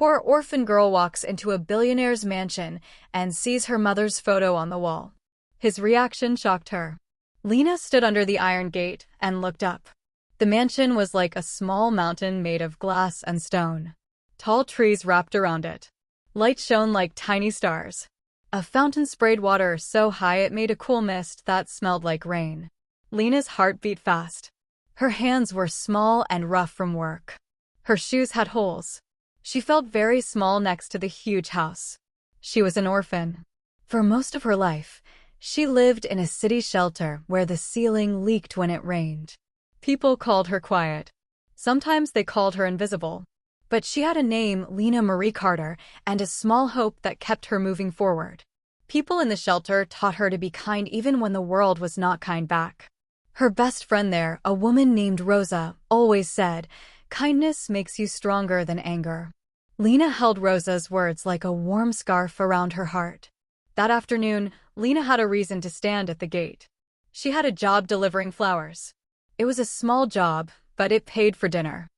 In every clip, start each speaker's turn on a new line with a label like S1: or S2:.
S1: poor orphan girl walks into a billionaire's mansion and sees her mother's photo on the wall. His reaction shocked her. Lena stood under the iron gate and looked up. The mansion was like a small mountain made of glass and stone. Tall trees wrapped around it. Light shone like tiny stars. A fountain sprayed water so high it made a cool mist that smelled like rain. Lena's heart beat fast. Her hands were small and rough from work. Her shoes had holes. She felt very small next to the huge house. She was an orphan. For most of her life, she lived in a city shelter where the ceiling leaked when it rained. People called her quiet. Sometimes they called her invisible. But she had a name, Lena Marie Carter, and a small hope that kept her moving forward. People in the shelter taught her to be kind even when the world was not kind back. Her best friend there, a woman named Rosa, always said, "Kindness makes you stronger than anger." Lena held Rosa's words like a warm scarf around her heart. That afternoon, Lena had a reason to stand at the gate. She had a job delivering flowers. It was a small job, but it paid for dinner.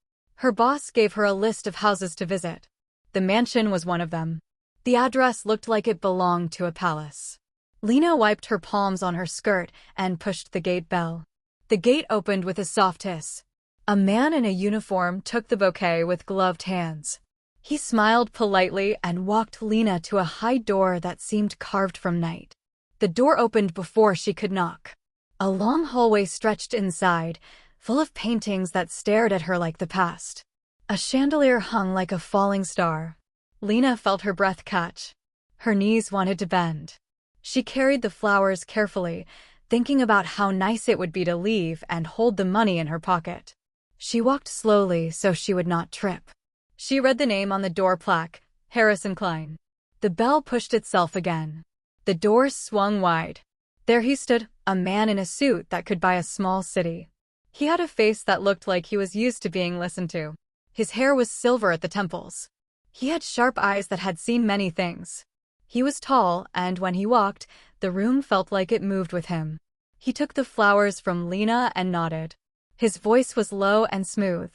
S1: Her boss gave her a list of houses to visit. The mansion was one of them. The address looked like it belonged to a palace. Lena wiped her palms on her skirt and pushed the gate bell. The gate opened with a soft hiss. A man in a uniform took the bouquet with gloved hands. He smiled politely and walked Lena to a high door that seemed carved from night. The door opened before she could knock. A long hallway stretched inside, full of paintings that stared at her like the past. A chandelier hung like a falling star. Lena felt her breath catch. Her knees wanted to bend. She carried the flowers carefully, thinking about how nice it would be to leave and hold the money in her pocket. She walked slowly so she would not trip. She read the name on the door plaque, Harrison Klein. The bell pushed itself again. The doors swung wide. There he stood, a man in a suit that could buy a small city. He had a face that looked like he was used to being listened to. His hair was silver at the temples. He had sharp eyes that had seen many things. He was tall, and when he walked, the room felt like it moved with him. He took the flowers from Lena and nodded. His voice was low and smooth.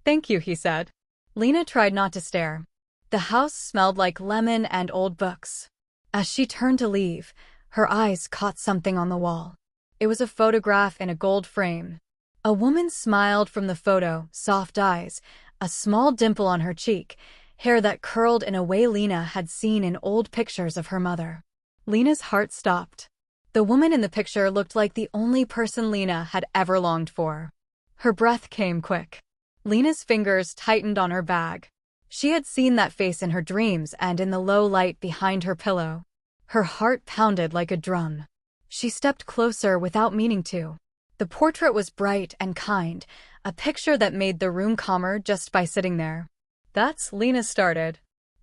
S1: "Thank you," he said. Lena tried not to stare. The house smelled like lemon and old books. As she turned to leave, her eyes caught something on the wall. It was a photograph in a gold frame. A woman smiled from the photo, soft eyes, a small dimple on her cheek, hair that curled in a way Lena had seen in old pictures of her mother. Lena's heart stopped. The woman in the picture looked like the only person Lena had ever longed for. Her breath came quick. Lena's fingers tightened on her bag. She had seen that face in her dreams and in the low light behind her pillow. Her heart pounded like a drum. She stepped closer without meaning to. The portrait was bright and kind, a picture that made the room calmer just by sitting there. "That's," Lena started.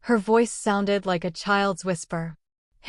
S1: Her voice sounded like a child's whisper.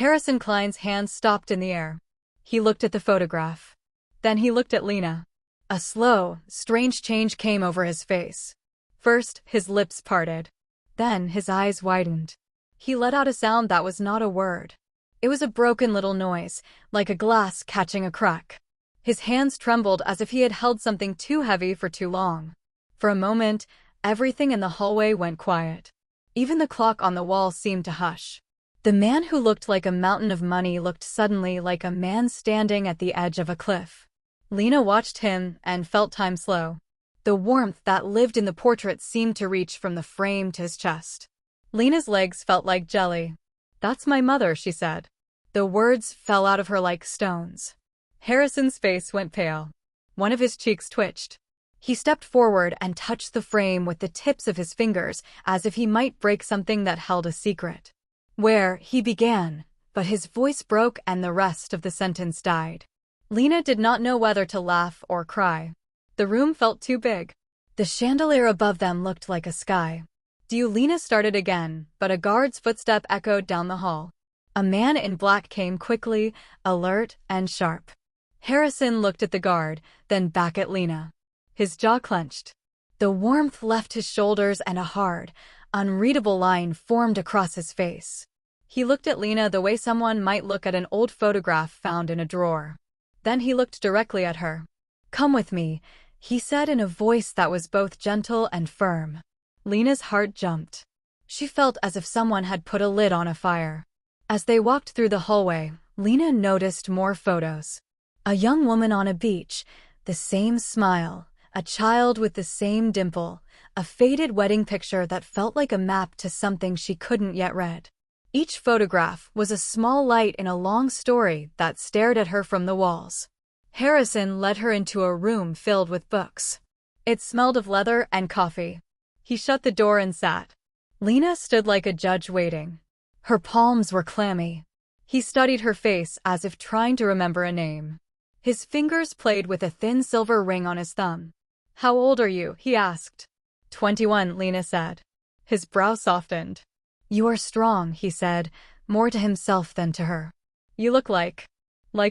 S1: Harrison Klein's hand stopped in the air. He looked at the photograph. Then he looked at Lena. A slow, strange change came over his face. First, his lips parted. Then his eyes widened. He let out a sound that was not a word. It was a broken little noise, like a glass catching a crack. His hands trembled as if he had held something too heavy for too long. For a moment, everything in the hallway went quiet. Even the clock on the wall seemed to hush. The man who looked like a mountain of money looked suddenly like a man standing at the edge of a cliff. Lena watched him and felt time slow. The warmth that lived in the portrait seemed to reach from the frame to his chest. Lena's legs felt like jelly. "That's my mother," she said. The words fell out of her like stones. Harrison's face went pale. One of his cheeks twitched. He stepped forward and touched the frame with the tips of his fingers as if he might break something that held a secret. "Where," he began, but his voice broke and the rest of the sentence died. Lena did not know whether to laugh or cry. The room felt too big. The chandelier above them looked like a sky. Lena started again, but a guard's footstep echoed down the hall. A man in black came quickly, alert and sharp. Harrison looked at the guard, then back at Lena. His jaw clenched. The warmth left his shoulders and a hard, unreadable line formed across his face. He looked at Lena the way someone might look at an old photograph found in a drawer. Then he looked directly at her. "Come with me," he said in a voice that was both gentle and firm. Lena's heart jumped. She felt as if someone had put a lid on a fire. As they walked through the hallway, Lena noticed more photos. A young woman on a beach, the same smile, a child with the same dimple, a faded wedding picture that felt like a map to something she couldn't yet read. Each photograph was a small light in a long story that stared at her from the walls. Harrison led her into a room filled with books. It smelled of leather and coffee. He shut the door and sat. Lena stood like a judge waiting. Her palms were clammy. He studied her face as if trying to remember a name. His fingers played with a thin silver ring on his thumb. "How old are you?" he asked. 21, Lena said. His brow softened. "You are strong," he said, more to himself than to her. "You look like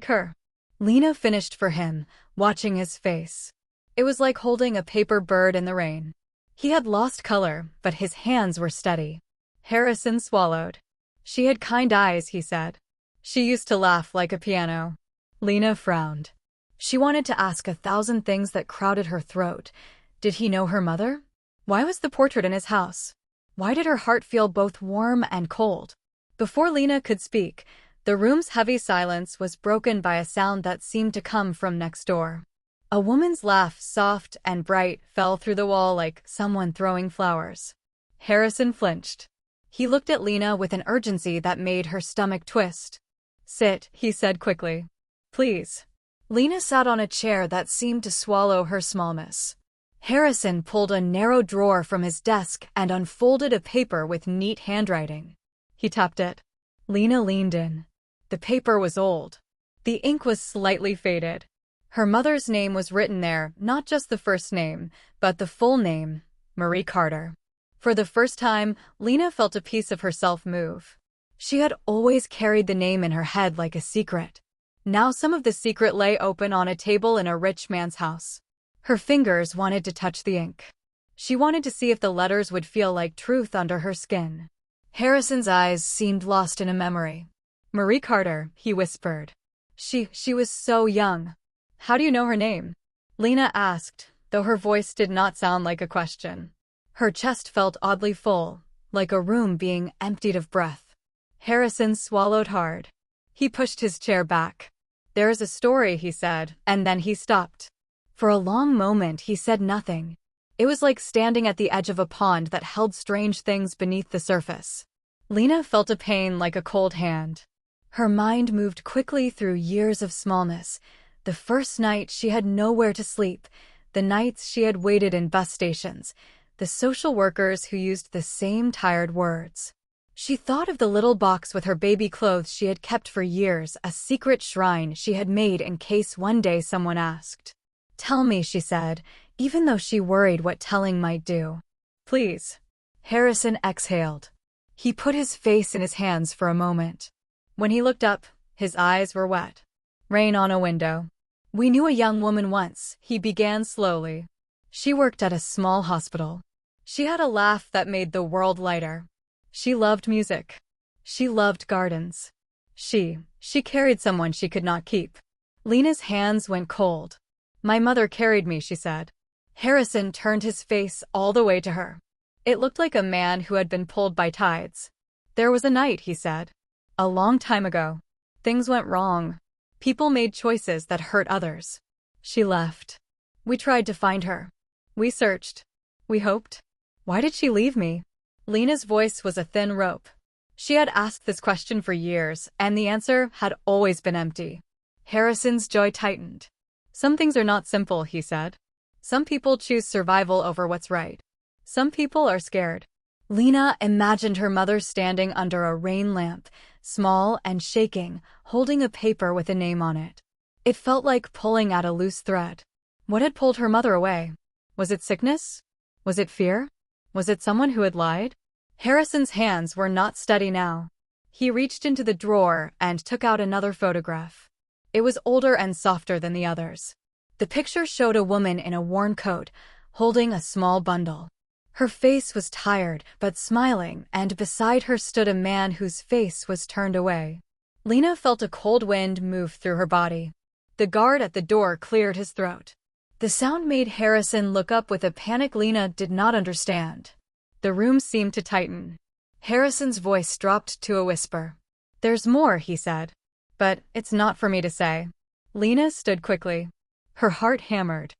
S1: her." Lena finished for him, watching his face. It was like holding a paper bird in the rain. He had lost color, but his hands were steady. Harrison swallowed. "She had kind eyes," he said. "She used to laugh like a piano." Lena frowned. She wanted to ask 1,000 things that crowded her throat. Did he know her mother? Why was the portrait in his house? Why did her heart feel both warm and cold? Before Lena could speak, the room's heavy silence was broken by a sound that seemed to come from next door. A woman's laugh, soft and bright, fell through the wall like someone throwing flowers. Harrison flinched. He looked at Lena with an urgency that made her stomach twist. "Sit," he said quickly. "Please." Lena sat on a chair that seemed to swallow her smallness. Harrison pulled a narrow drawer from his desk and unfolded a paper with neat handwriting. He tapped it. Lena leaned in. The paper was old. The ink was slightly faded. Her mother's name was written there, not just the first name, but the full name, Marie Carter. For the first time, Lena felt a piece of herself move. She had always carried the name in her head like a secret. Now some of the secret lay open on a table in a rich man's house. Her fingers wanted to touch the ink. She wanted to see if the letters would feel like truth under her skin. Harrison's eyes seemed lost in a memory. "Marie Carter," he whispered. She was so young. "How do you know her name?" Lena asked, though her voice did not sound like a question. Her chest felt oddly full, like a room being emptied of breath. Harrison swallowed hard. He pushed his chair back. "There is a story," he said, and then he stopped. For a long moment he said nothing. It was like standing at the edge of a pond that held strange things beneath the surface. Lena felt a pain like a cold hand. Her mind moved quickly through years of smallness. The first night she had nowhere to sleep, the nights she had waited in bus stations, the social workers who used the same tired words. She thought of the little box with her baby clothes she had kept for years, a secret shrine she had made in case one day someone asked. "Tell me," she said, even though she worried what telling might do. "Please." Harrison exhaled. He put his face in his hands for a moment. When he looked up, his eyes were wet. "Rain on a window. We knew a young woman once," he began slowly. "She worked at a small hospital. She had a laugh that made the world lighter. She loved music. She loved gardens. She carried someone she could not keep." Lena's hands went cold. "My mother carried me," she said. Harrison turned his face all the way to her. It looked like a man who had been pulled by tides. "There was a night," he said. "A long time ago. Things went wrong. People made choices that hurt others. She left. We tried to find her. We searched. We hoped. Why did she leave me?" Lena's voice was a thin rope. She had asked this question for years, and the answer had always been empty. Harrison's jaw tightened. "Some things are not simple," he said. "Some people choose survival over what's right. Some people are scared." Lena imagined her mother standing under a rain lamp, small and shaking, holding a paper with a name on it. It felt like pulling at a loose thread. What had pulled her mother away? Was it sickness? Was it fear? Was it someone who had lied? Harrison's hands were not steady now. He reached into the drawer and took out another photograph. It was older and softer than the others. The picture showed a woman in a worn coat, holding a small bundle. Her face was tired but smiling, and beside her stood a man whose face was turned away. Lena felt a cold wind move through her body. The guard at the door cleared his throat. The sound made Harrison look up with a panic Lena did not understand. The room seemed to tighten. Harrison's voice dropped to a whisper. "There's more," he said. "But it's not for me to say." Lena stood quickly. Her heart hammered.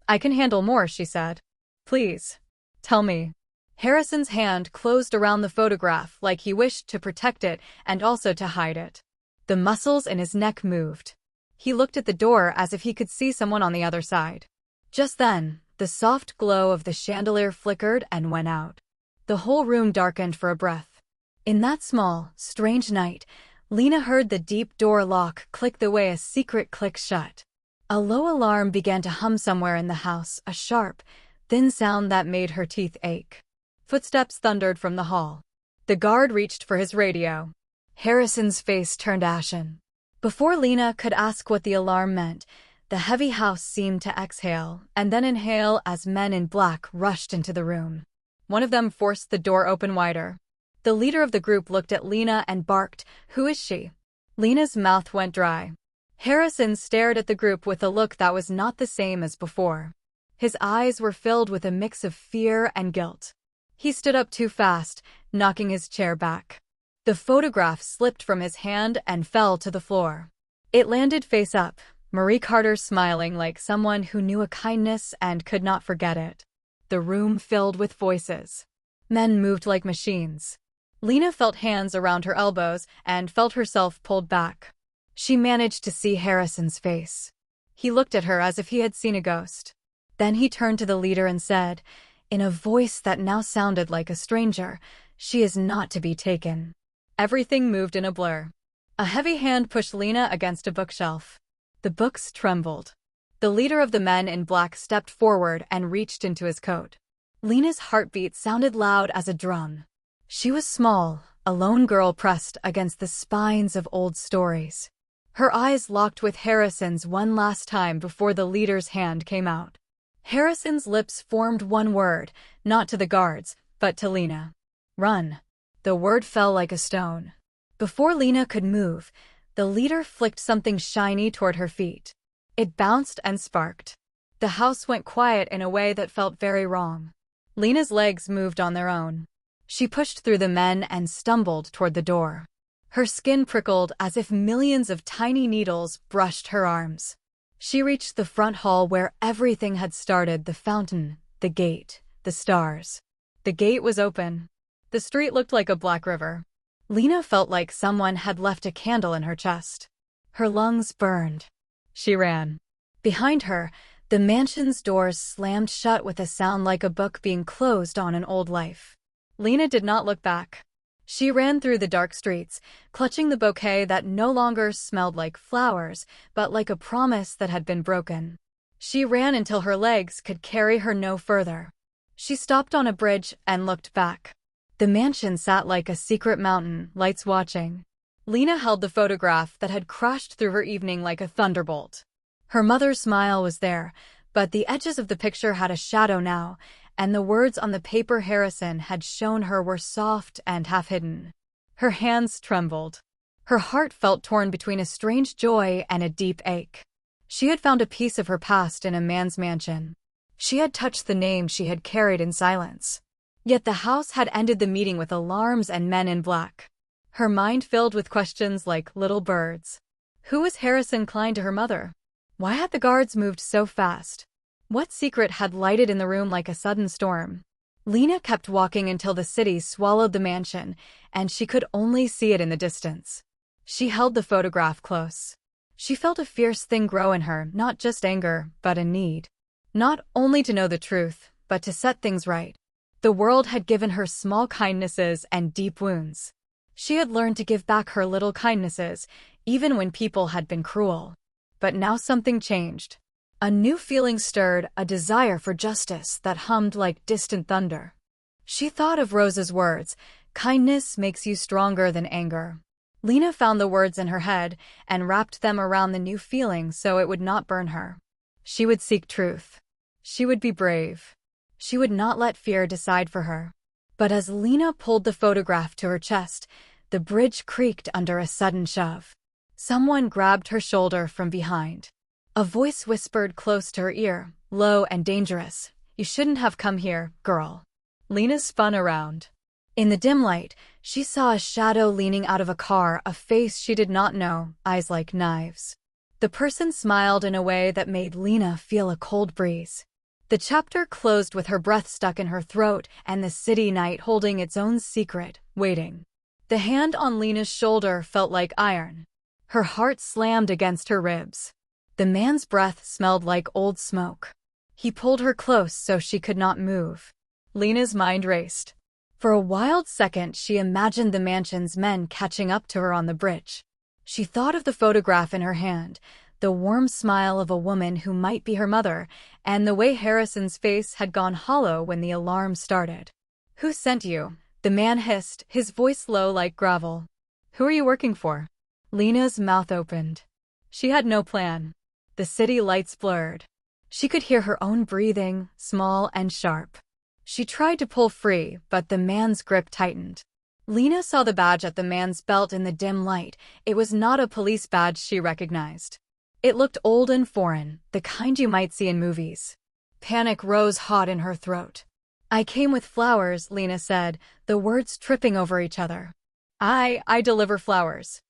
S1: "I can handle more," she said. "Please, tell me." Harrison's hand closed around the photograph like he wished to protect it and also to hide it. The muscles in his neck moved. He looked at the door as if he could see someone on the other side. Just then, the soft glow of the chandelier flickered and went out. The whole room darkened for a breath. In that small, strange night, Lena heard the deep door lock click the way a secret click shut. A low alarm began to hum somewhere in the house, a sharp, thin sound that made her teeth ache. Footsteps thundered from the hall. The guard reached for his radio. Harrison's face turned ashen. Before Lena could ask what the alarm meant, the heavy house seemed to exhale and then inhale as men in black rushed into the room. One of them forced the door open wider. The leader of the group looked at Lena and barked, "Who is she?" Lena's mouth went dry. Harrison stared at the group with a look that was not the same as before. His eyes were filled with a mix of fear and guilt. He stood up too fast, knocking his chair back. The photograph slipped from his hand and fell to the floor. It landed face up, Marie Carter smiling like someone who knew a kindness and could not forget it. The room filled with voices. Men moved like machines. Lena felt hands around her elbows and felt herself pulled back. She managed to see Harrison's face. He looked at her as if he had seen a ghost. Then he turned to the leader and said, in a voice that now sounded like a stranger, "She is not to be taken." Everything moved in a blur. A heavy hand pushed Lena against a bookshelf. The books trembled. The leader of the men in black stepped forward and reached into his coat. Lena's heartbeat sounded loud as a drum. She was small, a lone girl pressed against the spines of old stories. Her eyes locked with Harrison's one last time before the leader's hand came out. Harrison's lips formed one word, not to the guards, but to Lena. "Run." The word fell like a stone. Before Lena could move, the leader flicked something shiny toward her feet. It bounced and sparked. The house went quiet in a way that felt very wrong. Lena's legs moved on their own. She pushed through the men and stumbled toward the door. Her skin prickled as if millions of tiny needles brushed her arms. She reached the front hall where everything had started, the fountain, the gate, the stars. The gate was open. The street looked like a black river. Lena felt like someone had left a candle in her chest. Her lungs burned. She ran. Behind her, the mansion's doors slammed shut with a sound like a book being closed on an old life. Lena did not look back. She ran through the dark streets, clutching the bouquet that no longer smelled like flowers, but like a promise that had been broken. She ran until her legs could carry her no further. She stopped on a bridge and looked back. The mansion sat like a secret mountain, lights watching. Lena held the photograph that had crashed through her evening like a thunderbolt. Her mother's smile was there, but the edges of the picture had a shadow now, and the words on the paper Harrison had shown her were soft and half-hidden. Her hands trembled. Her heart felt torn between a strange joy and a deep ache. She had found a piece of her past in a man's mansion. She had touched the name she had carried in silence. Yet the house had ended the meeting with alarms and men in black. Her mind filled with questions like little birds. Who was Harrison Klein to her mother? Why had the guards moved so fast? What secret had lighted in the room like a sudden storm? Lena kept walking until the city swallowed the mansion, and she could only see it in the distance. She held the photograph close. She felt a fierce thing grow in her, not just anger, but a need. Not only to know the truth, but to set things right. The world had given her small kindnesses and deep wounds. She had learned to give back her little kindnesses, even when people had been cruel. But now something changed. A new feeling stirred, a desire for justice that hummed like distant thunder. She thought of Rose's words, "Kindness makes you stronger than anger." Lena found the words in her head and wrapped them around the new feeling so it would not burn her. She would seek truth. She would be brave. She would not let fear decide for her. But as Lena pulled the photograph to her chest, the bridge creaked under a sudden shove. Someone grabbed her shoulder from behind. A voice whispered close to her ear, low and dangerous, "You shouldn't have come here, girl." Lena spun around. In the dim light, she saw a shadow leaning out of a car, a face she did not know, eyes like knives. The person smiled in a way that made Lena feel a cold breeze. The chapter closed with her breath stuck in her throat and the city night holding its own secret, waiting. The hand on Lena's shoulder felt like iron. Her heart slammed against her ribs. The man's breath smelled like old smoke. He pulled her close so she could not move. Lena's mind raced. For a wild second, she imagined the mansion's men catching up to her on the bridge. She thought of the photograph in her hand, the warm smile of a woman who might be her mother, and the way Harrison's face had gone hollow when the alarm started. "Who sent you?" the man hissed, his voice low like gravel. "Who are you working for?" Lena's mouth opened. She had no plan. The city lights blurred. She could hear her own breathing, small and sharp. She tried to pull free, but the man's grip tightened. Lena saw the badge at the man's belt in the dim light. It was not a police badge she recognized. It looked old and foreign, the kind you might see in movies. Panic rose hot in her throat. "I came with flowers," Lena said, the words tripping over each other. I deliver flowers.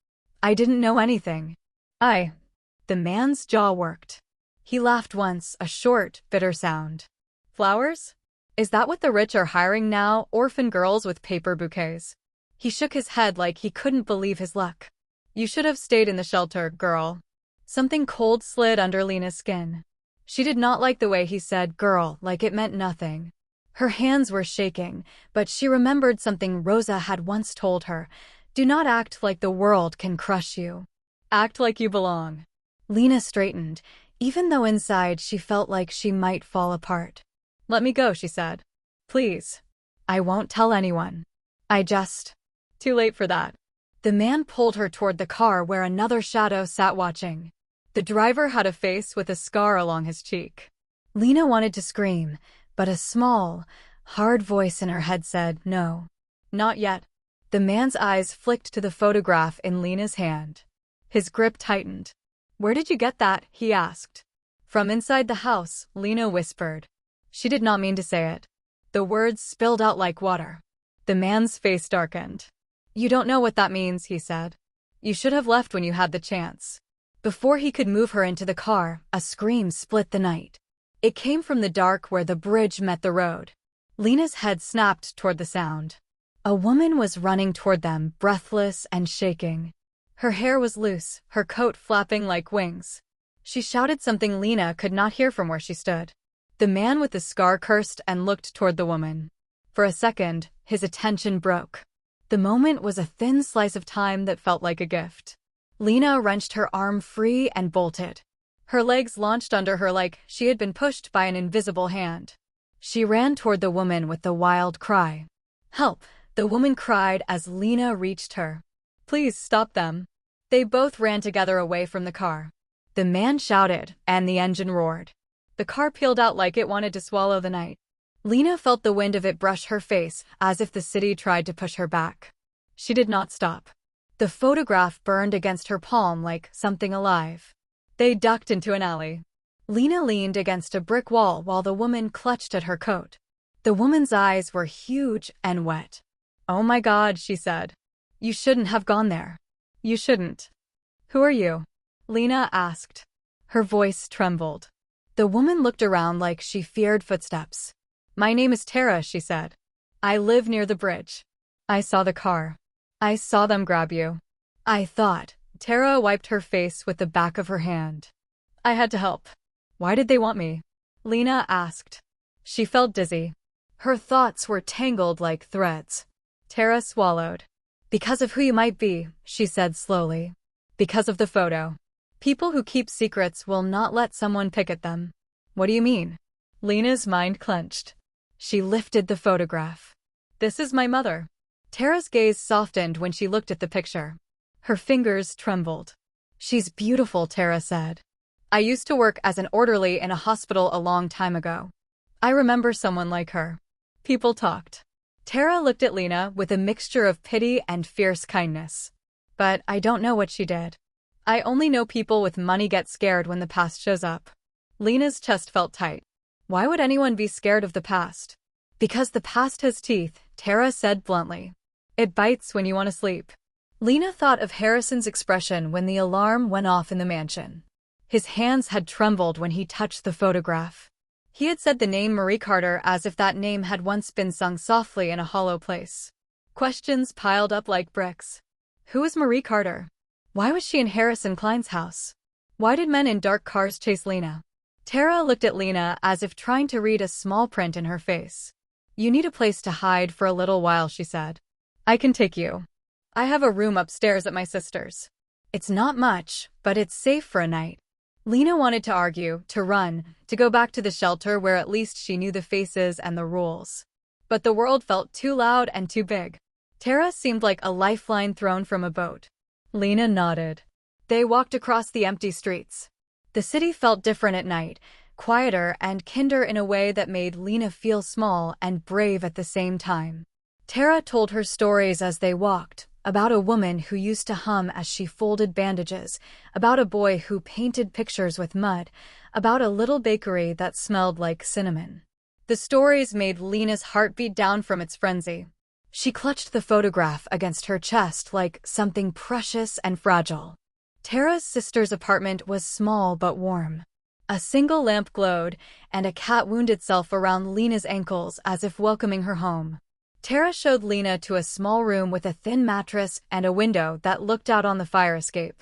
S1: I didn't know anything. The man's jaw worked. He laughed once, a short, bitter sound. "Flowers? Is that what the rich are hiring now, orphan girls with paper bouquets?" He shook his head like he couldn't believe his luck. "You should have stayed in the shelter, girl." Something cold slid under Lena's skin. She did not like the way he said girl, like it meant nothing. Her hands were shaking, but she remembered something Rosa had once told her. "Do not act like the world can crush you. Act like you belong." Lena straightened, even though inside she felt like she might fall apart. "Let me go," she said. "Please. I won't tell anyone. Too late for that." The man pulled her toward the car where another shadow sat watching. The driver had a face with a scar along his cheek. Lena wanted to scream, but a small, hard voice in her head said, "No. Not yet." The man's eyes flicked to the photograph in Lena's hand. His grip tightened. "Where did you get that?" he asked. "From inside the house," Lena whispered. She did not mean to say it. The words spilled out like water. The man's face darkened. "You don't know what that means," he said. "You should have left when you had the chance." Before he could move her into the car, a scream split the night. It came from the dark where the bridge met the road. Lena's head snapped toward the sound. A woman was running toward them, breathless and shaking. Her hair was loose, her coat flapping like wings. She shouted something Lena could not hear from where she stood. The man with the scar cursed and looked toward the woman. For a second, his attention broke. The moment was a thin slice of time that felt like a gift. Lena wrenched her arm free and bolted. Her legs launched under her like she had been pushed by an invisible hand. She ran toward the woman with the wild cry. "Help!" the woman cried as Lena reached her. "Please stop them." They both ran together away from the car. The man shouted, and the engine roared. The car peeled out like it wanted to swallow the night. Lena felt the wind of it brush her face, as if the city tried to push her back. She did not stop. The photograph burned against her palm like something alive. They ducked into an alley. Lena leaned against a brick wall while the woman clutched at her coat. The woman's eyes were huge and wet. "Oh my God," she said. "You shouldn't have gone there. You shouldn't." "Who are you?" Lena asked. Her voice trembled. The woman looked around like she feared footsteps. "My name is Tara," she said. "I live near the bridge. I saw the car. I saw them grab you. I thought." Tara wiped her face with the back of her hand. "I had to help." "Why did they want me?" Lena asked. She felt dizzy. Her thoughts were tangled like threads. Tara swallowed. "Because of who you might be," she said slowly. "Because of the photo. People who keep secrets will not let someone pick at them." "What do you mean?" Lena's mind clenched. She lifted the photograph. "This is my mother." Tara's gaze softened when she looked at the picture. Her fingers trembled. "She's beautiful," Tara said. "I used to work as an orderly in a hospital a long time ago. I remember someone like her." People talked. Tara looked at Lena with a mixture of pity and fierce kindness. "But I don't know what she did. I only know people with money get scared when the past shows up." Lena's chest felt tight. Why would anyone be scared of the past? Because the past has teeth, Tara said bluntly. It bites when you want to sleep. Lena thought of Harrison's expression when the alarm went off in the mansion. His hands had trembled when he touched the photograph. He had said the name Marie Carter as if that name had once been sung softly in a hollow place. Questions piled up like bricks. Who was Marie Carter? Why was she in Harrison Klein's house? Why did men in dark cars chase Lena? Tara looked at Lena as if trying to read a small print in her face. You need a place to hide for a little while, she said. I can take you. I have a room upstairs at my sister's. It's not much, but it's safe for a night. Lena wanted to argue, to run, to go back to the shelter where at least she knew the faces and the rules. But the world felt too loud and too big. Tara seemed like a lifeline thrown from a boat. Lena nodded. They walked across the empty streets. The city felt different at night, quieter and kinder in a way that made Lena feel small and brave at the same time. Tara told her stories as they walked, about a woman who used to hum as she folded bandages, about a boy who painted pictures with mud, about a little bakery that smelled like cinnamon. The stories made Lena's heart beat down from its frenzy. She clutched the photograph against her chest like something precious and fragile. Tara's sister's apartment was small but warm. A single lamp glowed, and a cat wound itself around Lena's ankles as if welcoming her home. Tara showed Lena to a small room with a thin mattress and a window that looked out on the fire escape.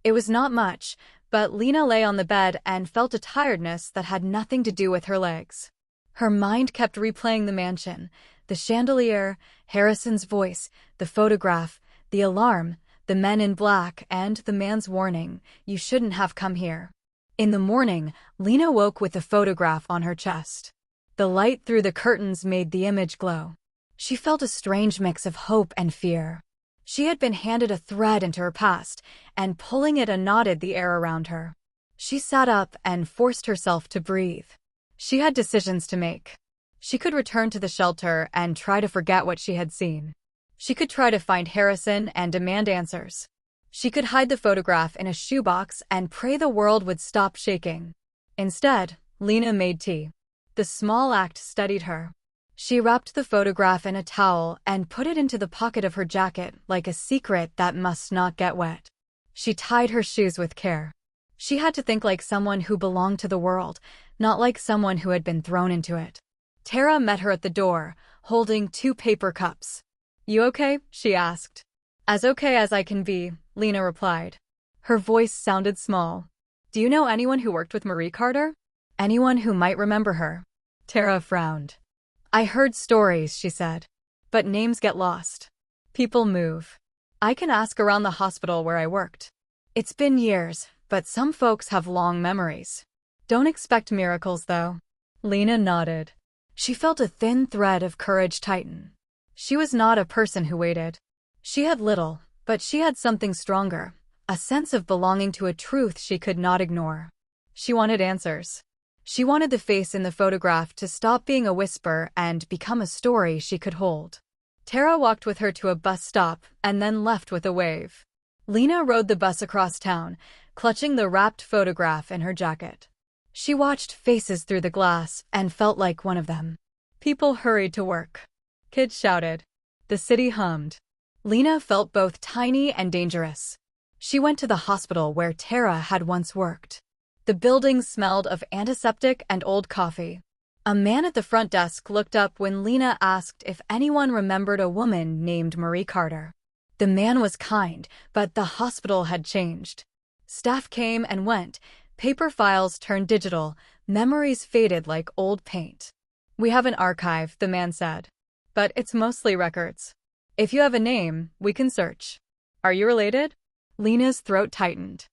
S1: It was not much, but Lena lay on the bed and felt a tiredness that had nothing to do with her legs. Her mind kept replaying the mansion, the chandelier, Harrison's voice, the photograph, the alarm, the men in black, and the man's warning, "You shouldn't have come here." In the morning, Lena woke with the photograph on her chest. The light through the curtains made the image glow. She felt a strange mix of hope and fear. She had been handed a thread into her past, and pulling it unknotted the air around her. She sat up and forced herself to breathe. She had decisions to make. She could return to the shelter and try to forget what she had seen. She could try to find Harrison and demand answers. She could hide the photograph in a shoebox and pray the world would stop shaking. Instead, Lena made tea. The small act steadied her. She wrapped the photograph in a towel and put it into the pocket of her jacket like a secret that must not get wet. She tied her shoes with care. She had to think like someone who belonged to the world, not like someone who had been thrown into it. Tara met her at the door, holding 2 paper cups. You okay? She asked. As okay as I can be, Lena replied. Her voice sounded small. Do you know anyone who worked with Marie Carter? Anyone who might remember her? Tara frowned. I heard stories, she said. But names get lost. People move. I can ask around the hospital where I worked. It's been years, but some folks have long memories. Don't expect miracles, though. Lena nodded. She felt a thin thread of courage tighten. She was not a person who waited. She had little, but she had something stronger, a sense of belonging to a truth she could not ignore. She wanted answers. She wanted the face in the photograph to stop being a whisper and become a story she could hold. Tara walked with her to a bus stop and then left with a wave. Lena rode the bus across town, clutching the wrapped photograph in her jacket. She watched faces through the glass and felt like one of them. People hurried to work. Kids shouted. The city hummed. Lena felt both tiny and dangerous. She went to the hospital where Tara had once worked. The building smelled of antiseptic and old coffee. A man at the front desk looked up when Lena asked if anyone remembered a woman named Marie Carter. The man was kind, but the hospital had changed. Staff came and went, paper files turned digital, memories faded like old paint. We have an archive, the man said. But it's mostly records. If you have a name, we can search. Are you related? Lena's throat tightened.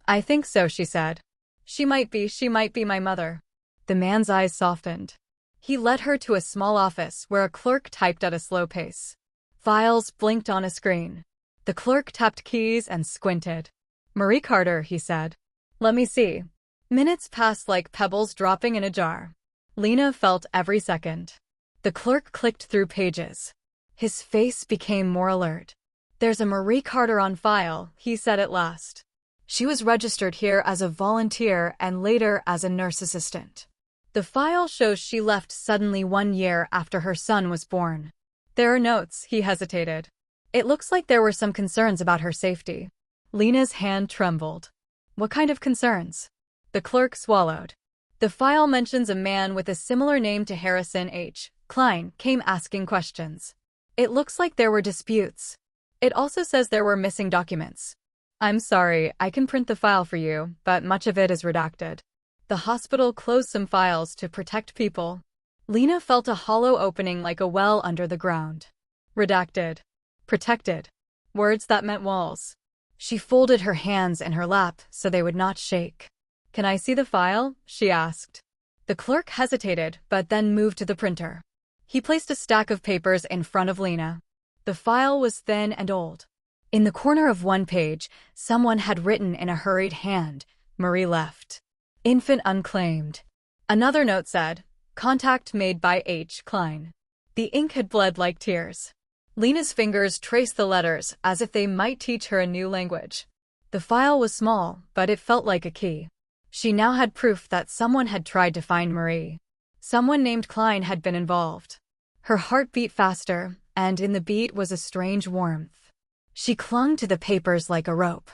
S1: I think so, she said. She might be my mother. The man's eyes softened. He led her to a small office where a clerk typed at a slow pace. Files blinked on a screen. The clerk tapped keys and squinted. Marie Carter, he said. Let me see. Minutes passed like pebbles dropping in a jar. Lena felt every second. The clerk clicked through pages. His face became more alert. There's a Marie Carter on file, he said at last. She was registered here as a volunteer and later as a nurse assistant. The file shows she left suddenly 1 year after her son was born. There are notes, he hesitated. It looks like there were some concerns about her safety. Lena's hand trembled. What kind of concerns? The clerk swallowed. The file mentions a man with a similar name to Harrison H. Klein came asking questions. It looks like there were disputes. It also says there were missing documents. I'm sorry, I can print the file for you, but much of it is redacted. The hospital closed some files to protect people. Lena felt a hollow opening like a well under the ground. Redacted. Protected. Words that meant walls. She folded her hands in her lap so they would not shake. Can I see the file? She asked. The clerk hesitated, but then moved to the printer. He placed a stack of papers in front of Lena. The file was thin and old. In the corner of one page, someone had written in a hurried hand, "Marie left. Infant unclaimed." Another note said, "Contact made by H. Klein." The ink had bled like tears. Lena's fingers traced the letters as if they might teach her a new language. The file was small, but it felt like a key. She now had proof that someone had tried to find Marie. Someone named Klein had been involved. Her heart beat faster, and in the beat was a strange warmth. She clung to the papers like a rope.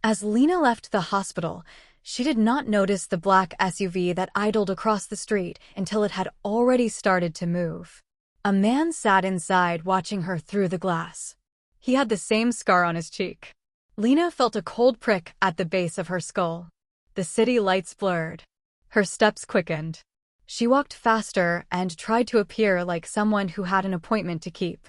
S1: As Lena left the hospital, she did not notice the black SUV that idled across the street until it had already started to move. A man sat inside watching her through the glass. He had the same scar on his cheek. Lena felt a cold prick at the base of her skull. The city lights blurred. Her steps quickened. She walked faster and tried to appear like someone who had an appointment to keep.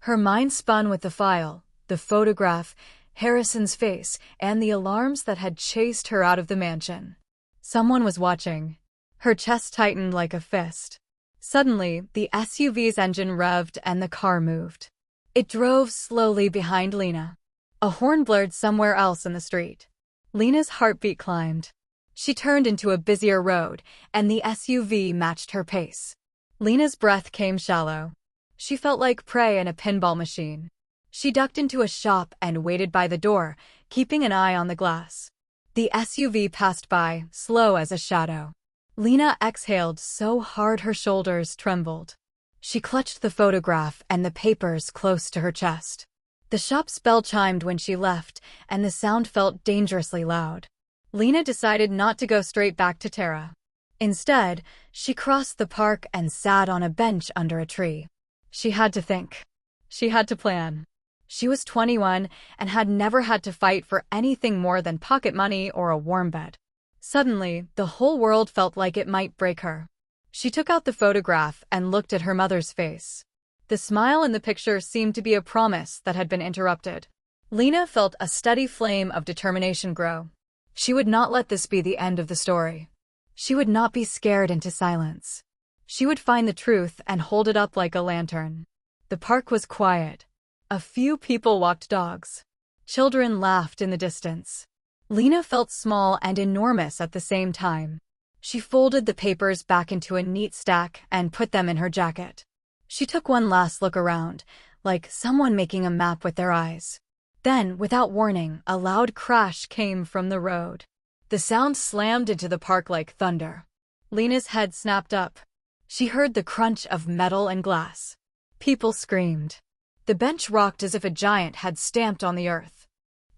S1: Her mind spun with the file, the photograph, Harrison's face, and the alarms that had chased her out of the mansion. Someone was watching. Her chest tightened like a fist. Suddenly, the SUV's engine revved and the car moved. It drove slowly behind Lena. A horn blared somewhere else in the street. Lena's heartbeat climbed. She turned into a busier road, and the SUV matched her pace. Lena's breath came shallow. She felt like prey in a pinball machine. She ducked into a shop and waited by the door, keeping an eye on the glass. The SUV passed by, slow as a shadow. Lena exhaled so hard her shoulders trembled. She clutched the photograph and the papers close to her chest. The shop's bell chimed when she left, and the sound felt dangerously loud. Lena decided not to go straight back to Tara. Instead, she crossed the park and sat on a bench under a tree. She had to think. She had to plan. She was 21 and had never had to fight for anything more than pocket money or a warm bed. Suddenly, the whole world felt like it might break her. She took out the photograph and looked at her mother's face. The smile in the picture seemed to be a promise that had been interrupted. Lena felt a steady flame of determination grow. She would not let this be the end of the story. She would not be scared into silence. She would find the truth and hold it up like a lantern. The park was quiet. A few people walked dogs. Children laughed in the distance. Lena felt small and enormous at the same time. She folded the papers back into a neat stack and put them in her jacket. She took one last look around, like someone making a map with their eyes. Then, without warning, a loud crash came from the road. The sound slammed into the park like thunder. Lena's head snapped up. She heard the crunch of metal and glass. People screamed. The bench rocked as if a giant had stamped on the earth.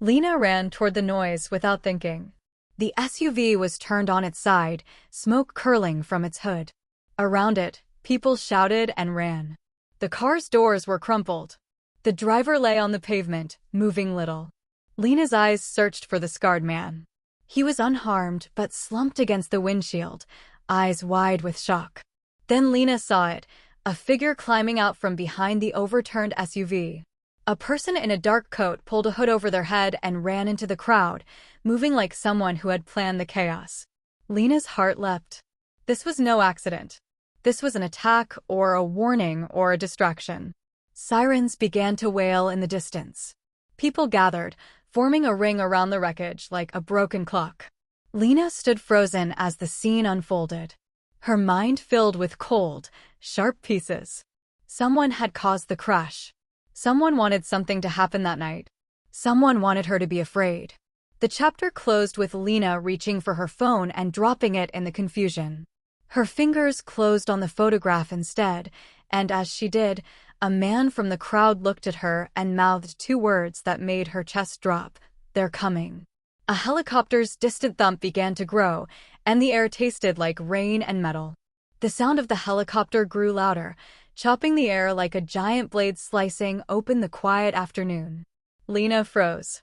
S1: Lena ran toward the noise without thinking. The SUV was turned on its side, smoke curling from its hood. Around it, people shouted and ran. The car's doors were crumpled. The driver lay on the pavement, moving little. Lena's eyes searched for the scarred man. He was unharmed but slumped against the windshield, eyes wide with shock. Then Lena saw it, a figure climbing out from behind the overturned SUV. A person in a dark coat pulled a hood over their head and ran into the crowd, moving like someone who had planned the chaos. Lena's heart leapt. This was no accident. This was an attack or a warning or a distraction. Sirens began to wail in the distance. People gathered, forming a ring around the wreckage like a broken clock. Lena stood frozen as the scene unfolded. Her mind filled with cold, sharp pieces. Someone had caused the crash. Someone wanted something to happen that night. Someone wanted her to be afraid. The chapter closed with Lena reaching for her phone and dropping it in the confusion. Her fingers closed on the photograph instead, and as she did, a man from the crowd looked at her and mouthed two words that made her chest drop. "They're coming." A helicopter's distant thump began to grow, and the air tasted like rain and metal. The sound of the helicopter grew louder, chopping the air like a giant blade slicing open the quiet afternoon. Lena froze.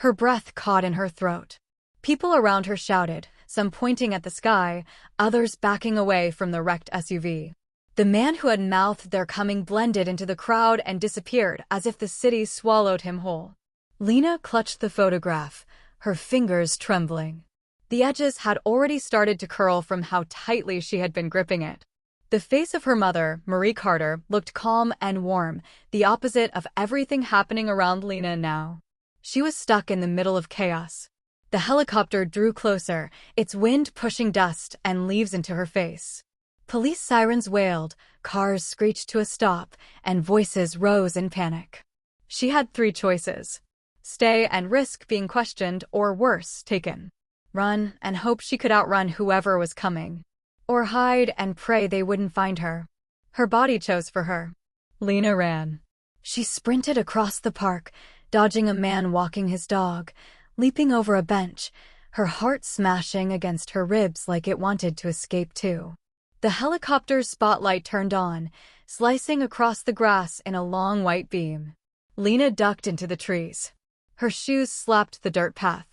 S1: Her breath caught in her throat. People around her shouted, some pointing at the sky, others backing away from the wrecked SUV. The man who had mouthed "they're coming" blended into the crowd and disappeared as if the city swallowed him whole. Lena clutched the photograph, her fingers trembling. The edges had already started to curl from how tightly she had been gripping it. The face of her mother, Marie Carter, looked calm and warm, the opposite of everything happening around Lena now. She was stuck in the middle of chaos. The helicopter drew closer, its wind pushing dust and leaves into her face. Police sirens wailed, cars screeched to a stop, and voices rose in panic. She had three choices: stay and risk being questioned, or worse, taken. Run and hope she could outrun whoever was coming. Or hide and pray they wouldn't find her. Her body chose for her. Lena ran. She sprinted across the park, dodging a man walking his dog, leaping over a bench, her heart smashing against her ribs like it wanted to escape too. The helicopter's spotlight turned on, slicing across the grass in a long white beam. Lena ducked into the trees. Her shoes slapped the dirt path.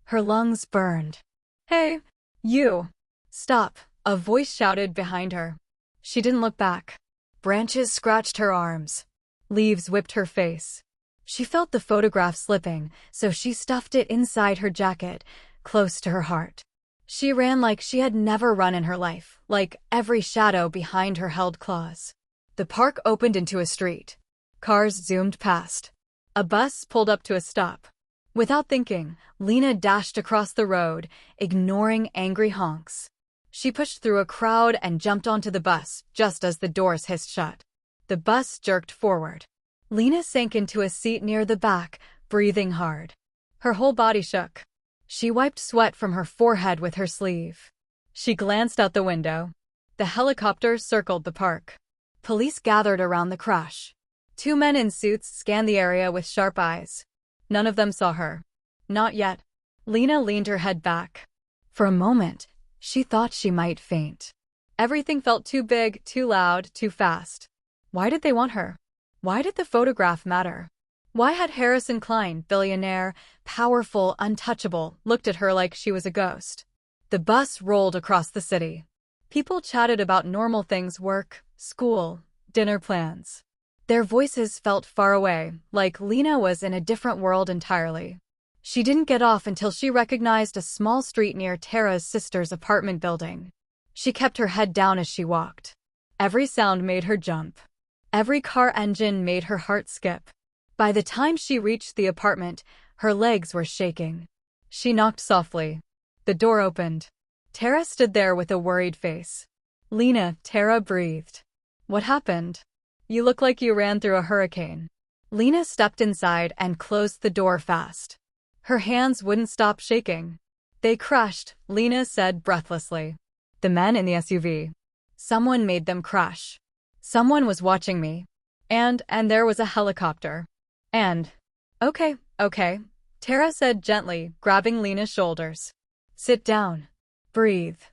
S1: Her lungs burned. "Hey, you! Stop!" a voice shouted behind her. She didn't look back. Branches scratched her arms. Leaves whipped her face. She felt the photograph slipping, so she stuffed it inside her jacket, close to her heart. She ran like she had never run in her life, like every shadow behind her held claws. The park opened into a street. Cars zoomed past. A bus pulled up to a stop. Without thinking, Lena dashed across the road, ignoring angry honks. She pushed through a crowd and jumped onto the bus just as the doors hissed shut. The bus jerked forward. Lena sank into a seat near the back, breathing hard. Her whole body shook. She wiped sweat from her forehead with her sleeve. She glanced out the window. The helicopter circled the park. Police gathered around the crash. Two men in suits scanned the area with sharp eyes. None of them saw her. Not yet. Lena leaned her head back. For a moment, she thought she might faint. Everything felt too big, too loud, too fast. Why did they want her? Why did the photograph matter? Why had Harrison Klein, billionaire, powerful, untouchable, looked at her like she was a ghost? The bus rolled across the city. People chatted about normal things: work, school, dinner plans. Their voices felt far away, like Lena was in a different world entirely. She didn't get off until she recognized a small street near Tara's sister's apartment building. She kept her head down as she walked. Every sound made her jump. Every car engine made her heart skip. By the time she reached the apartment, her legs were shaking. She knocked softly. The door opened. Tara stood there with a worried face. "Lena," Tara breathed. "What happened? You look like you ran through a hurricane." Lena stepped inside and closed the door fast. Her hands wouldn't stop shaking. "They crashed," Lena said breathlessly. "The men in the SUV. Someone made them crash. Someone was watching me. And there was a helicopter. And..." Okay," Tara said gently, grabbing Lena's shoulders. "Sit down. Breathe."